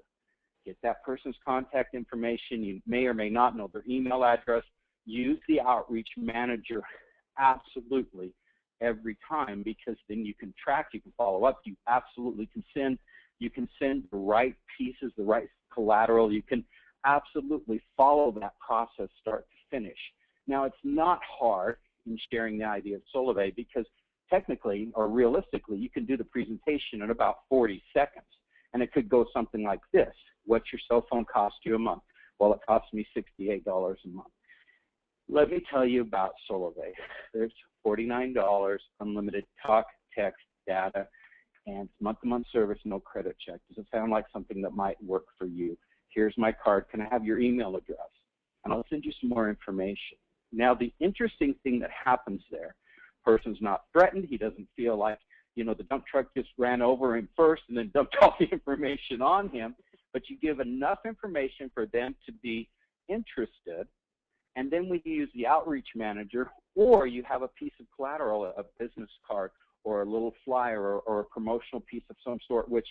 Get that person's contact information. You may or may not know their email address. Use the outreach manager absolutely every time, because then you can track, you can follow up, you absolutely can send the right pieces, the right collateral. You can absolutely follow that process start to finish. Now, it's not hard in sharing the idea of Solavei because technically or realistically, you can do the presentation in about 40 seconds. And it could go something like this. What's your cell phone cost you a month? Well, it costs me $68 a month. Let me tell you about Solavei. There's $49, unlimited talk, text, data, and month-to-month service, no credit check. Does it sound like something that might work for you? Here's my card. Can I have your email address? And I'll send you some more information. Now, the interesting thing that happens there, person's not threatened. He doesn't feel like, you know, the dump truck just ran over him first and then dumped all the information on him. But you give enough information for them to be interested. And then we use the outreach manager, or you have a piece of collateral, a business card, or a little flyer, or a promotional piece of some sort, which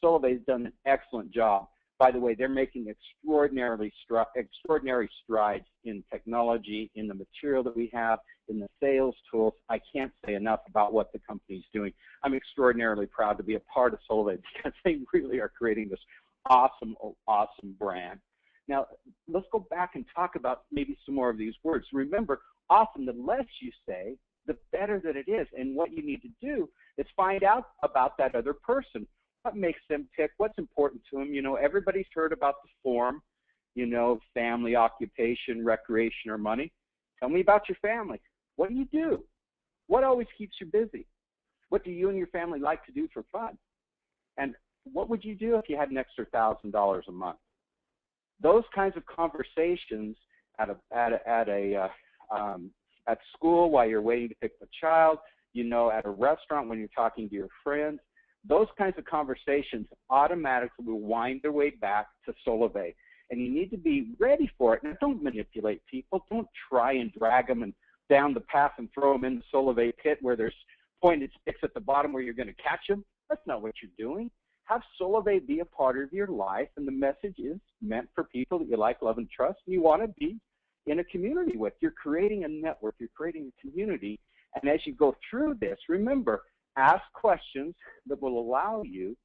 Solavei's done an excellent job. By the way, they're making extraordinary strides in technology, in the material that we have, in the sales tools. I can't say enough about what the company's doing. I'm extraordinarily proud to be a part of Solavei because they really are creating this awesome, awesome brand. Now, let's go back and talk about maybe some more of these words. Remember, often the less you say, the better that it is. And what you need to do is find out about that other person. What makes them tick? What's important to them? You know, everybody's heard about the form, you know, family, occupation, recreation, or money. Tell me about your family. What do you do? What always keeps you busy? What do you and your family like to do for fun? And what would you do if you had an extra $1,000 a month? Those kinds of conversations at school while you're waiting to pick the child, you know, at a restaurant when you're talking to your friends, those kinds of conversations automatically will wind their way back to Solavei. And you need to be ready for it. Now, don't manipulate people. Don't try and drag them and down the path and throw them in the Solavei pit where there's pointed sticks at the bottom where you're going to catch them. That's not what you're doing. Have Solavei be a part of your life, and the message is meant for people that you like, love, and trust, and you want to be in a community with. You're creating a network. You're creating a community. And as you go through this, remember, ask questions that will allow you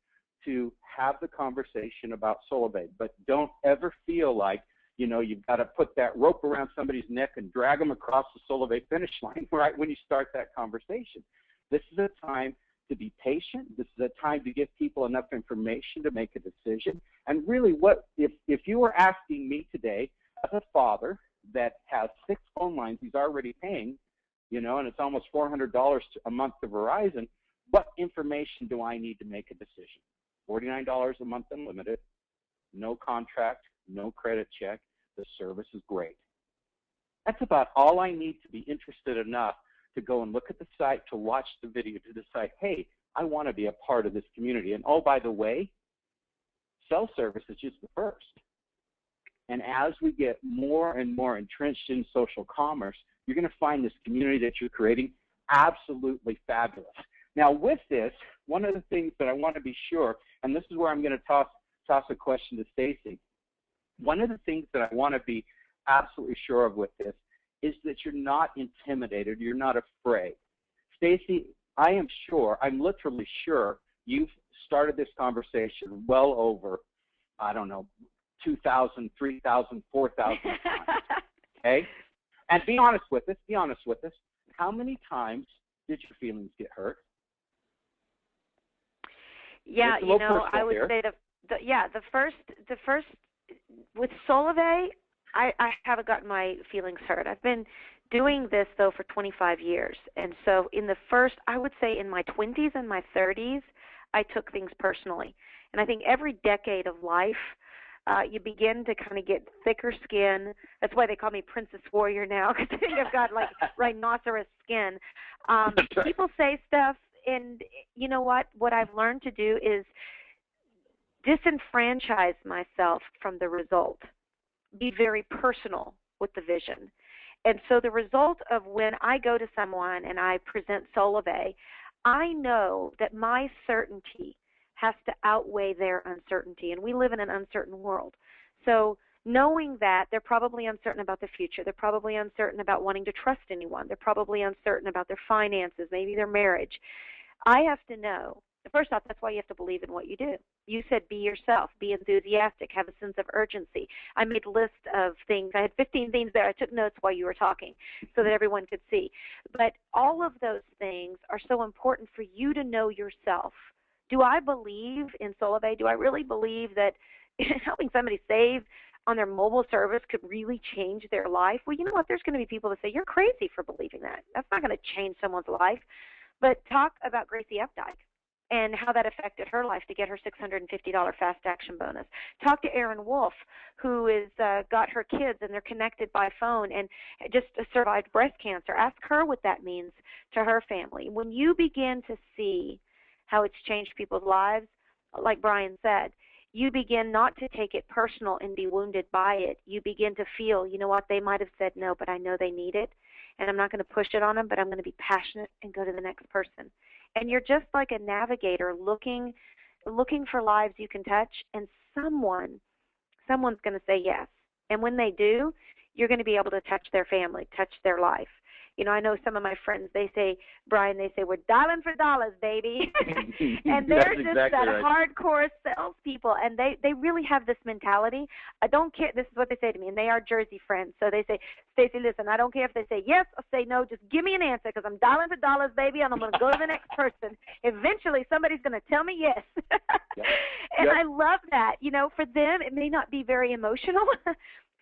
to have the conversation about Solavei. But don't ever feel like, you know, you've got to put that rope around somebody's neck and drag them across the Solavei finish line right when you start that conversation. This is a time to be patient. This is a time to give people enough information to make a decision. And really, what if you were asking me today, as a father that has 6 phone lines he's already paying, you know, and it's almost $400 a month to Verizon, what information do I need to make a decision? $49 a month unlimited, no contract, no credit check. The service is great. That's about all I need to be interested enough to go and look at the site, to watch the video, to decide, hey, I want to be a part of this community. And oh, by the way, cell service is just the first. And as we get more and more entrenched in social commerce, you're going to find this community that you're creating absolutely fabulous. Now, with this, one of the things that I want to be sure, and this is where I'm going to toss a question to Staci. One of the things that I want to be absolutely sure of with this is that you're not intimidated, you're not afraid. Staci, I am sure, I'm literally sure you've started this conversation well over, I don't know, 2,000, 3,000, 4,000 times, okay? And be honest with us, how many times did your feelings get hurt? Yeah, you know, I would say the first with Solavei, I haven't gotten my feelings hurt. I've been doing this, though, for 25 years. And so in the first, I would say in my 20s and my 30s, I took things personally. And I think every decade of life, you begin to kind of get thicker skin. That's why they call me Princess Warrior now, because I think I've got, like, rhinoceros skin. People say stuff, and you know what? What I've learned to do is disenfranchise myself from the result. Be very personal with the vision. And so the result of when I go to someone and I present Solavei, I know that my certainty has to outweigh their uncertainty. And we live in an uncertain world. So knowing that they're probably uncertain about the future, they're probably uncertain about wanting to trust anyone, they're probably uncertain about their finances, maybe their marriage, I have to know. First off, that's why you have to believe in what you do. You said be yourself, be enthusiastic, have a sense of urgency. I made a list of things. I had 15 things there. I took notes while you were talking so that everyone could see. But all of those things are so important for you to know yourself. Do I believe in Solavei? Do I really believe that helping somebody save on their mobile service could really change their life? Well, you know what? There's going to be people that say, you're crazy for believing that. That's not going to change someone's life. But talk about Gracie Updike and how that affected her life to get her $650 fast action bonus. Talk to Erin Wolf, who is got her kids and they're connected by phone and just survived breast cancer. Ask her what that means to her family. When you begin to see how it's changed people's lives, like Brian said, you begin not to take it personal and be wounded by it. You begin to feel, you know what, they might have said no, but I know they need it, and I'm not going to push it on them, but I'm going to be passionate and go to the next person. And you're just like a navigator looking for lives you can touch, and someone's going to say yes. And when they do, you're going to be able to touch their family, touch their life. I know some of my friends, they say, Brian, they say, we're dialing for dollars, baby. And they're just exactly that right. hardcore salespeople, and they really have this mentality. I don't care. This is what they say to me, and they are Jersey friends. So they say, Staci, listen, I don't care if they say yes or say no. Just give me an answer, because I'm dialing for dollars, baby, and I'm going to go to the next person. Eventually, somebody's going to tell me yes. Yep. And Yep. I love that. For them, it may not be very emotional.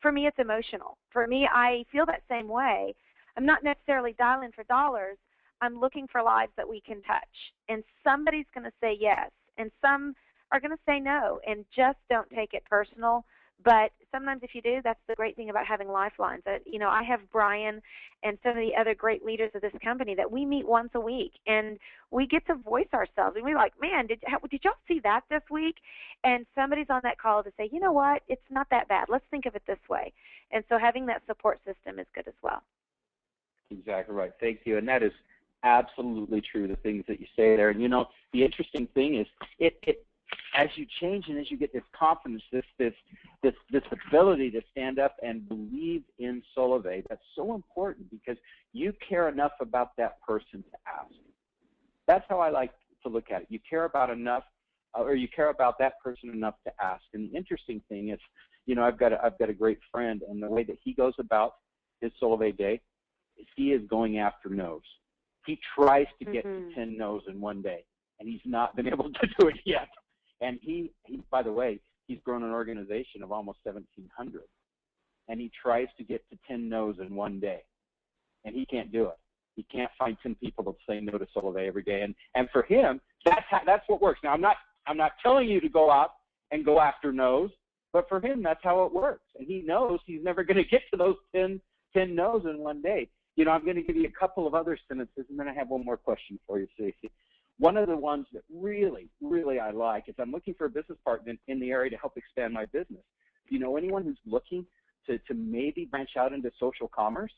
For me, it's emotional. For me, I feel that same way. I'm not necessarily dialing for dollars. I'm looking for lives that we can touch. And somebody's going to say yes, and some are going to say no, and just don't take it personal. But sometimes if you do, that's the great thing about having lifelines. I have Brian and some of the other great leaders of this company that we meet once a week, and we get to voice ourselves. And we're like, man, did y'all see that this week? And somebody's on that call to say, you know what, it's not that bad. Let's think of it this way. And so having that support system is good as well. Exactly right. Thank you. And that is absolutely true, the things that you say there. And, the interesting thing is it as you change and as you get this confidence, this ability to stand up and believe in Solavei, that's so important because you care enough about that person to ask. That's how I like to look at it. You care about you care about that person enough to ask. And the interesting thing is, I've got a great friend, and the way that he goes about his Solavei day is he is going after no's. He tries to get to 10 no's in one day, and he's not been able to do it yet. And he, by the way, he's grown an organization of almost 1,700, and he tries to get to 10 no's in one day, and he can't do it. He can't find 10 people that say no to Solavei every day, and for him, that's what works. Now, I'm not telling you to go out and go after no's, but for him, that's how it works, and he knows he's never going to get to those 10 no's in one day. I'm going to give you a couple of other sentences, and then I have one more question for you, Staci. One of the ones that really, really I like is I'm looking for a business partner in the area to help expand my business. Do you know anyone who's looking to maybe branch out into social commerce?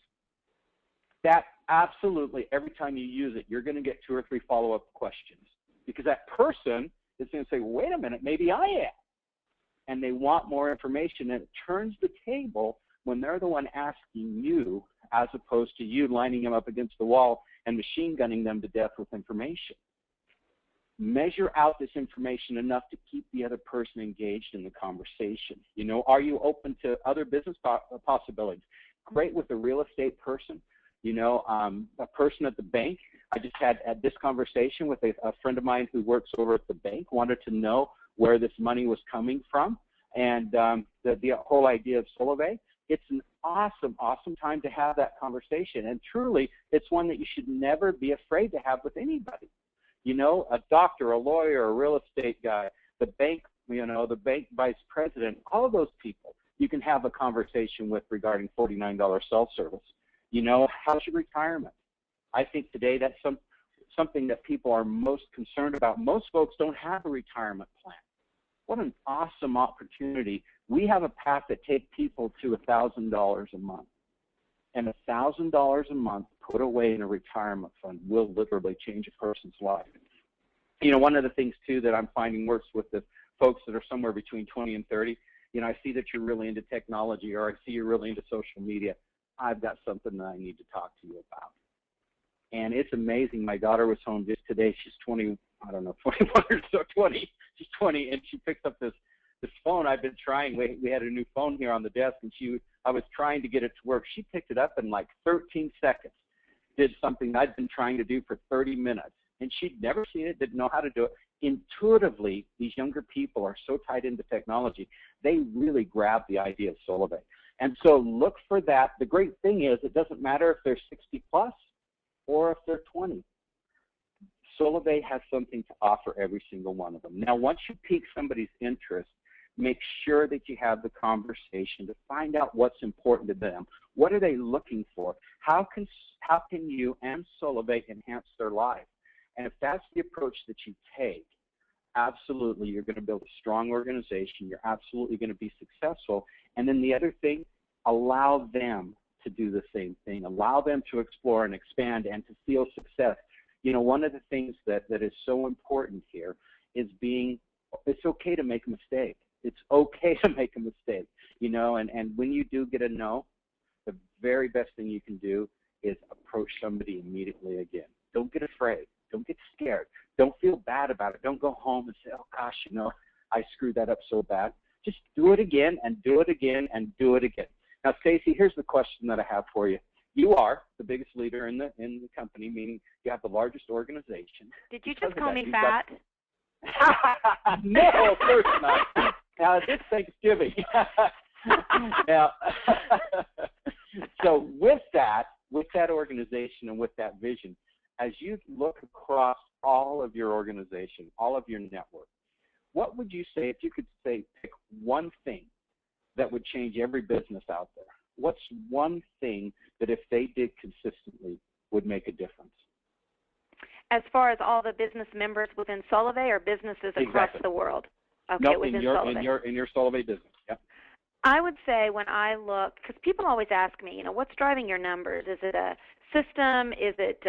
That absolutely, every time you use it, you're going to get 2 or 3 follow-up questions because that person is going to say, wait a minute, maybe I am. And they want more information, and it turns the table when they're the one asking you as opposed to you lining them up against the wall and machine gunning them to death with information. Measure out this information enough to keep the other person engaged in the conversation. Are you open to other business possibilities? Great with a real estate person, a person at the bank. I just had this conversation with a friend of mine who works over at the bank, wanted to know where this money was coming from, and the whole idea of Solavei. It's an awesome, awesome time to have that conversation, and truly, it's one that you should never be afraid to have with anybody. A doctor, a lawyer, a real estate guy, the bank, the bank vice president, all of those people you can have a conversation with regarding $49 cell service. How's your retirement? I think today that's something that people are most concerned about. Most folks don't have a retirement plan. What an awesome opportunity. We have a path that takes people to $1,000 a month. And $1,000 a month put away in a retirement fund will literally change a person's life. One of the things, too, that I'm finding works with the folks that are somewhere between 20 and 30, I see that you're really into technology, or I see you're really into social media. I've got something that I need to talk to you about. And it's amazing. My daughter was home just today. She's 20, I don't know, 21 or so, 20. She's 20, and she picks up this phone I've been trying. We had a new phone here on the desk, and I was trying to get it to work. She picked it up in like 13 seconds, did something I'd been trying to do for 30 minutes. And she'd never seen it, didn't know how to do it. Intuitively, these younger people are so tied into technology, they really grab the idea of Solavei. And so look for that. The great thing is it doesn't matter if they're 60 plus or if they're 20. Solavei has something to offer every single one of them. Now, once you pique somebody's interest, make sure that you have the conversation to find out what's important to them. What are they looking for? How can you and Solavei enhance their life? And if that's the approach that you take, absolutely, you're going to build a strong organization. You're absolutely going to be successful. And then the other thing, allow them to do the same thing. Allow them to explore and expand and to feel success. One of the things that is so important here is it's okay to make a mistake. It's okay to make a mistake, and when you do get a no, the very best thing you can do is approach somebody immediately again. Don't get afraid. Don't get scared. Don't feel bad about it. Don't go home and say, oh, gosh, I screwed that up so bad. Just do it again and do it again and do it again. Now, Staci, here's the question that I have for you. You are the biggest leader in the company, meaning you have the largest organization. Did you just call me fat? No, of course not. Now, it's Thanksgiving. Now, so with that organization and with that vision, as you look across all of your organization, all of your network, what would you say, if you could say, pick one thing that would change every business out there? What's one thing that if they did consistently would make a difference? As far as all the business members within Solavei or businesses across the world? Okay, no, within in your Solavei business. Yep. I would say when I look, because people always ask me, what's driving your numbers? Is it a system? Is it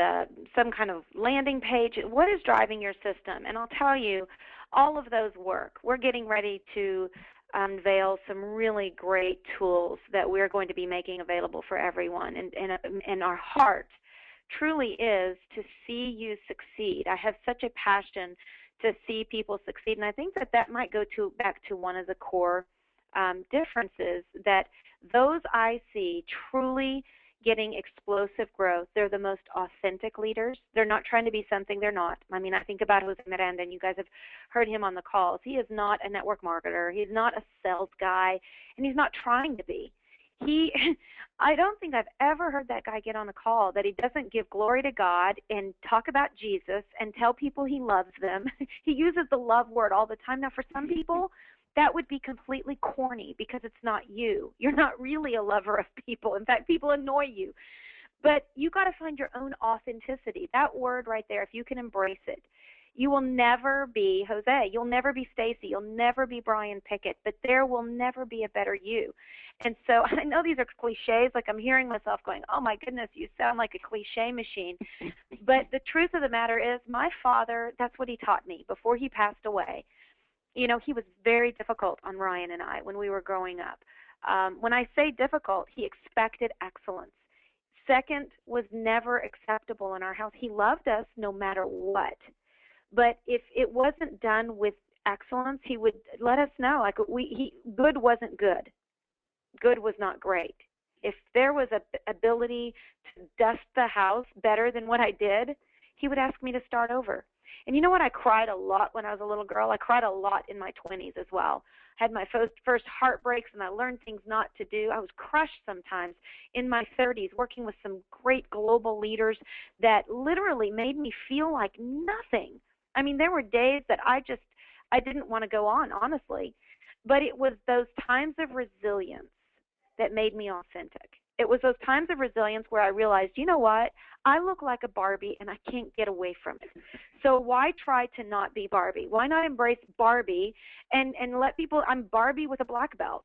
some kind of landing page? What is driving your system? And I'll tell you, all of those work. We're getting ready to unveil some really great tools that we're going to be making available for everyone. And our heart truly is to see you succeed. I have such a passion to see people succeed, and I think that might go back to one of the core differences, that those I see truly getting explosive growth, they're the most authentic leaders. They're not trying to be something they're not. I mean, I think about Jose Miranda, and you guys have heard him on the calls. He is not a network marketer. He's not a sales guy, and he's not trying to be. I don't think I've ever heard that guy get on a call that he doesn't give glory to God and talk about Jesus and tell people he loves them. He uses the love word all the time. Now, for some people, that would be completely corny because it's not you. You're not really a lover of people. In fact, people annoy you. But you got to find your own authenticity. That word right there, if you can embrace it, you will never be Jose. You'll never be Staci. You'll never be Brian Pickett. But there will never be a better you. And so I know these are cliches. Like I'm hearing myself going, oh, my goodness, you sound like a cliche machine. But the truth of the matter is my father, that's what he taught me before he passed away. He was very difficult on Ryan and I when we were growing up. When I say difficult, he expected excellence. Second was never acceptable in our house. He loved us no matter what. But if it wasn't done with excellence, he would let us know. Like good wasn't good. Good was not great. If there was a ability to dust the house better than what I did, he would ask me to start over. And you know what? I cried a lot when I was a little girl. I cried a lot in my 20s as well. I had my first heartbreaks, and I learned things not to do. I was crushed sometimes in my 30s, working with some great global leaders that literally made me feel like nothing. I mean, there were days that I didn't want to go on, honestly. But it was those times of resilience that made me authentic. It was those times of resilience where I realized, you know what? I look like a Barbie, and I can't get away from it. So why try to not be Barbie? Why not embrace Barbie and let people – I'm Barbie with a black belt.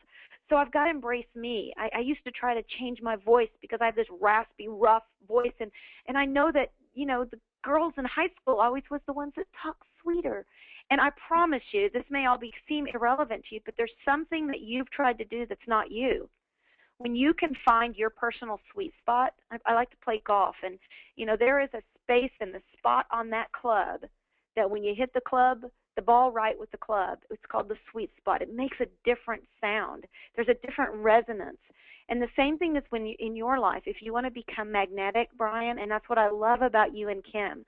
So I've got to embrace me. I used to try to change my voice because I have this raspy, rough voice. And I know that, the girls in high school always was the ones that talk sweeter. And I promise you, this may all seem irrelevant to you, but there's something that you've tried to do that's not you. When you can find your personal sweet spot, I like to play golf, and, there is a space in the spot on that club that when you hit the ball right with the club, it's called the sweet spot. It makes a different sound. There's a different resonance. And the same thing is when in your life, if you want to become magnetic, Brian, and that's what I love about you and Kim,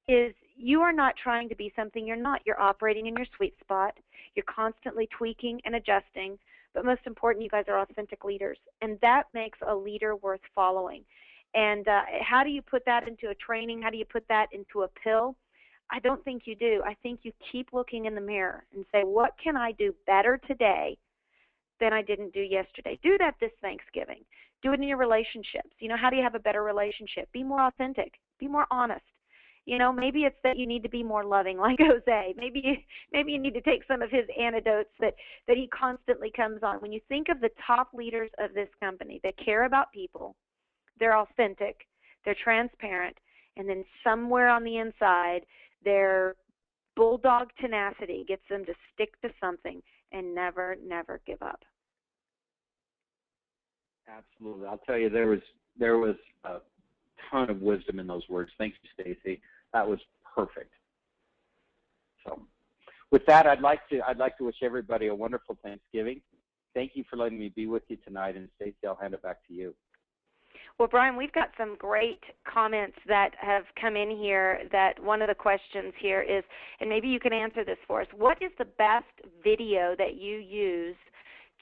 is you are not trying to be something you're not. You're operating in your sweet spot. You're constantly tweaking and adjusting. But most important, you guys are authentic leaders, and that makes a leader worth following. And how do you put that into a training? How do you put that into a pill? I don't think you do. I think you keep looking in the mirror and say, what can I do better today than I didn't do yesterday? Do that this Thanksgiving. Do it in your relationships. How do you have a better relationship? Be more authentic. Be more honest. Maybe it's that you need to be more loving like Jose. Maybe you need to take some of his antidotes that he constantly comes on. When you think of the top leaders of this company that care about people, they're authentic, they're transparent, and then somewhere on the inside, their bulldog tenacity gets them to stick to something and never, never give up. Absolutely. I'll tell you, there was ton of wisdom in those words. Thank you, Staci. That was perfect. So with that, I'd like to wish everybody a wonderful Thanksgiving. Thank you for letting me be with you tonight. And Staci, I'll hand it back to you. Well, Brian, we've got some great comments that have come in here. That one of the questions here is, and maybe you can answer this for us, what is the best video that you use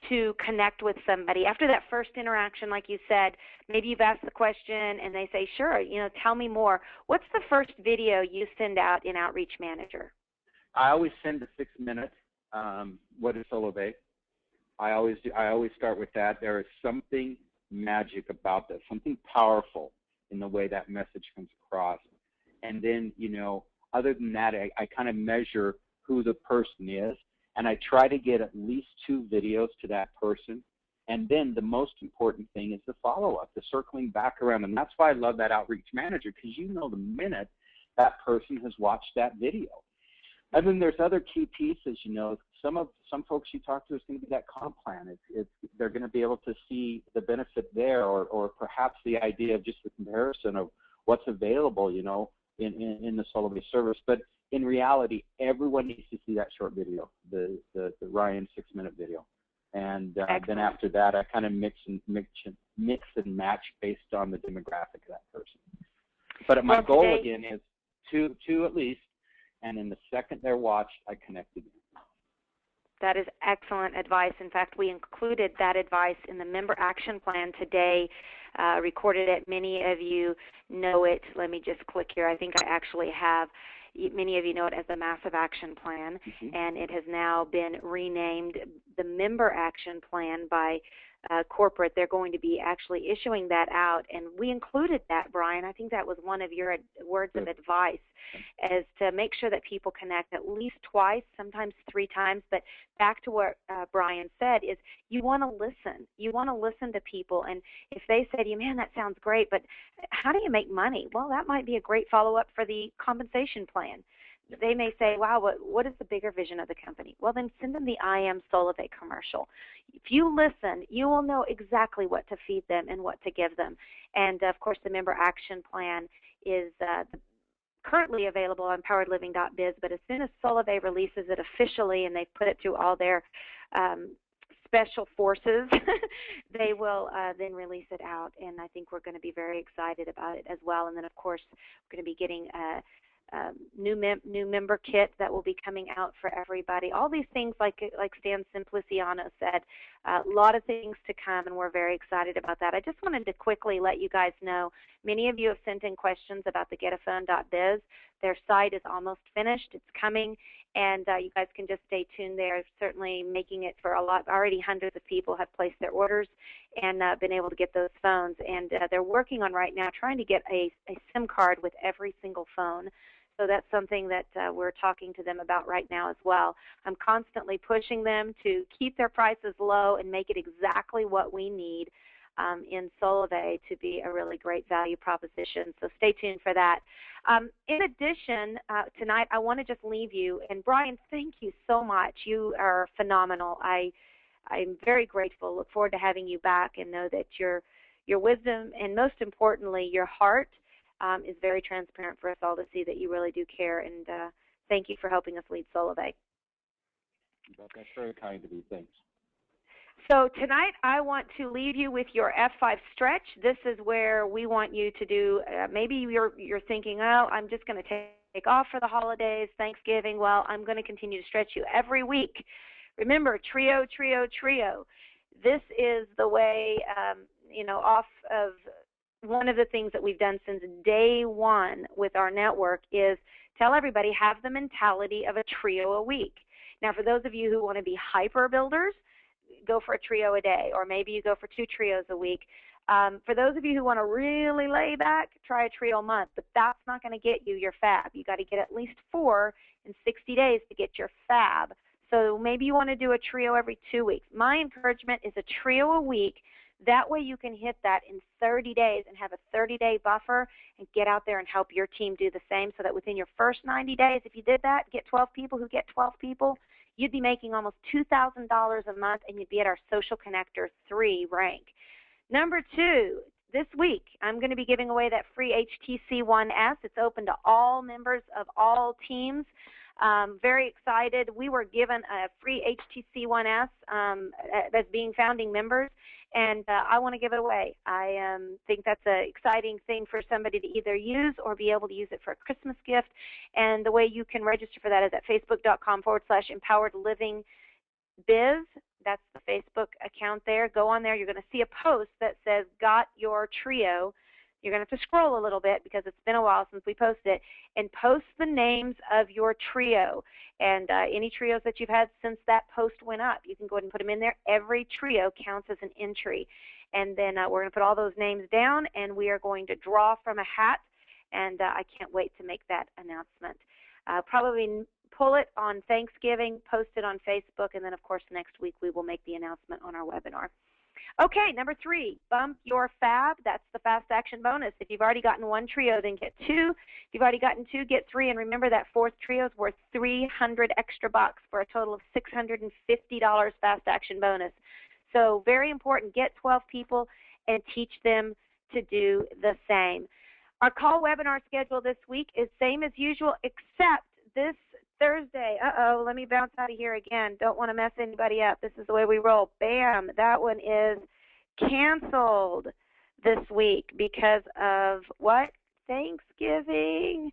to connect with somebody? After that first interaction, like you said, maybe you've asked the question and they say, sure, tell me more. What's the first video you send out in Outreach Manager? I always send a 6-minute, what is Solavei? I always start with that. There is something magic about that, something powerful in the way that message comes across. And then, other than that, I kind of measure who the person is, and I try to get at least 2 videos to that person. And then the most important thing is the follow-up, the circling back around. And that's why I love that Outreach Manager, because the minute that person has watched that video. And then there's other key pieces, some folks you talk to is going to be that comp plan. They're going to be able to see the benefit there, or perhaps the idea of just the comparison of what's available, in the Solavei service. But in reality, everyone needs to see that short video, the Ryan 6-minute video. And then after that, I kind of mix and match based on the demographic of that person. But my goal again is two at least, and in the second they're watched, I connect again. That is excellent advice. In fact, we included that advice in the member action plan today, recorded it. Many of you know it. Let me just click here. I think I actually have. Many of you know it as the Massive Action Plan, and it has now been renamed the Member Action Plan by corporate. They're going to be actually issuing that out, and we included that, Brian. I think that was one of your words of advice, as to make sure that people connect at least twice, sometimes 3 times. But back to what Brian said, is you want to listen. You want to listen to people, and if they say to you, man, that sounds great, but how do you make money? Well, that might be a great follow-up for the compensation plan. They may say, wow, what is the bigger vision of the company? Well, then send them the I Am Solavei commercial. If you listen, you will know exactly what to feed them and what to give them. And, of course, the Member Action Plan is currently available on poweredliving.biz, but as soon as Solavei releases it officially and they've put it through all their special forces, they will then release it out. And I think we're going to be very excited about it as well. And then, of course, we're going to be getting new member kit that will be coming out for everybody. All these things, like Stan Simpliciano said, a lot of things to come, and we're very excited about that. I just wanted to quickly let you guys know, many of you have sent in questions about the getaphone.biz. Their site is almost finished. It's coming, and you guys can just stay tuned there. Certainly making it for a lot. Already hundreds of people have placed their orders and been able to get those phones, and they're working on right now trying to get a SIM card with every single phone. So that's something that we're talking to them about right now as well. I'm constantly pushing them to keep their prices low and make it exactly what we need in Solavei to be a really great value proposition. So stay tuned for that. In addition, tonight I want to just leave you. And Brian, thank you so much. You are phenomenal. I'm very grateful. Look forward to having you back, and know that your wisdom and, most importantly, your heart is very transparent for us all to see that you really do care, and thank you for helping us lead Solavei. That's very kind of you. Thanks. So tonight I want to leave you with your F5 stretch. This is where we want you to do, maybe you're thinking, oh, I'm just going to take off for the holidays, Thanksgiving. Well, I'm going to continue to stretch you every week. Remember, trio, trio, trio. This is the way, off of one of the things that we've done since day one with our network is tell everybody, have the mentality of a trio a week. Now, for those of you who want to be hyper builders, go for a trio a day, or maybe you go for 2 trios a week. For those of you who want to really lay back, try a trio a month, but that's not going to get you your fab. You got to get at least 4 in 60 days to get your fab. So maybe you want to do a trio every 2 weeks. My encouragement is a trio a week. That way you can hit that in 30 days and have a 30-day buffer and get out there and help your team do the same, so that within your first 90 days, if you did that, get 12 people who get 12 people, you'd be making almost $2,000 a month, and you'd be at our Social Connector 3 rank. Number 2, this week, I'm going to be giving away that free HTC-1S. It's open to all members of all teams. Very excited. We were given a free HTC-1S as being founding members, and I want to give it away. I think that's an exciting thing for somebody to either use or be able to use it for a Christmas gift. And the way you can register for that is at facebook.com/empoweredlivingbiz. That's the Facebook account there. Go on there. You're going to see a post that says, "Got Your Trio." You're going to have to scroll a little bit because it's been a while since we posted it, and post the names of your trio. And any trios that you've had since that post went up, you can go ahead and put them in there. Every trio counts as an entry. And then we're going to put all those names down, and we are going to draw from a hat, and I can't wait to make that announcement. Probably pull it on Thanksgiving, post it on Facebook, and then, of course, next week we will make the announcement on our webinar. Okay, number 3, bump your fab. That's the fast action bonus. If you've already gotten 1 trio, then get 2. If you've already gotten 2, get 3. And remember that 4th trio is worth 300 extra bucks for a total of $650 fast action bonus. So very important. Get 12 people and teach them to do the same. Our call webinar schedule this week is same as usual, except this Thursday. Let me bounce out of here again. Don't want to mess anybody up. This is the way we roll. Bam, that one is canceled this week because of what? Thanksgiving.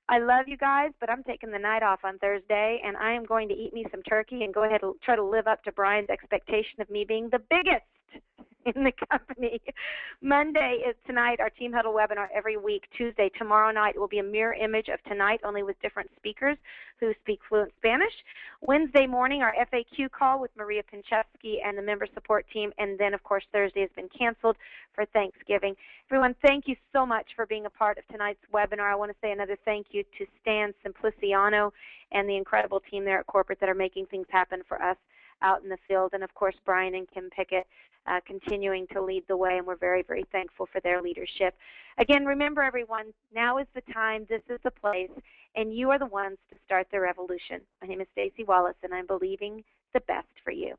I love you guys, but I'm taking the night off on Thursday, and I am going to eat me some turkey and go ahead and try to live up to Brian's expectation of me being the biggest in the company. Monday is tonight, our Team Huddle webinar every week. Tuesday, tomorrow night, it will be a mirror image of tonight, only with different speakers who speak fluent Spanish. Wednesday morning, our FAQ call with Maria Pinchevsky and the member support team. And then, of course, Thursday has been canceled for Thanksgiving. Everyone, thank you so much for being a part of tonight's webinar. I want to say another thank you to Stan Simpliciano and the incredible team there at corporate that are making things happen for us out in the field. And, of course, Brian and Kim Pickett continuing to lead the way, and we're very, very thankful for their leadership. Again, remember, everyone, now is the time, this is the place, and you are the ones to start the revolution. My name is Staci Wallace, and I'm believing the best for you.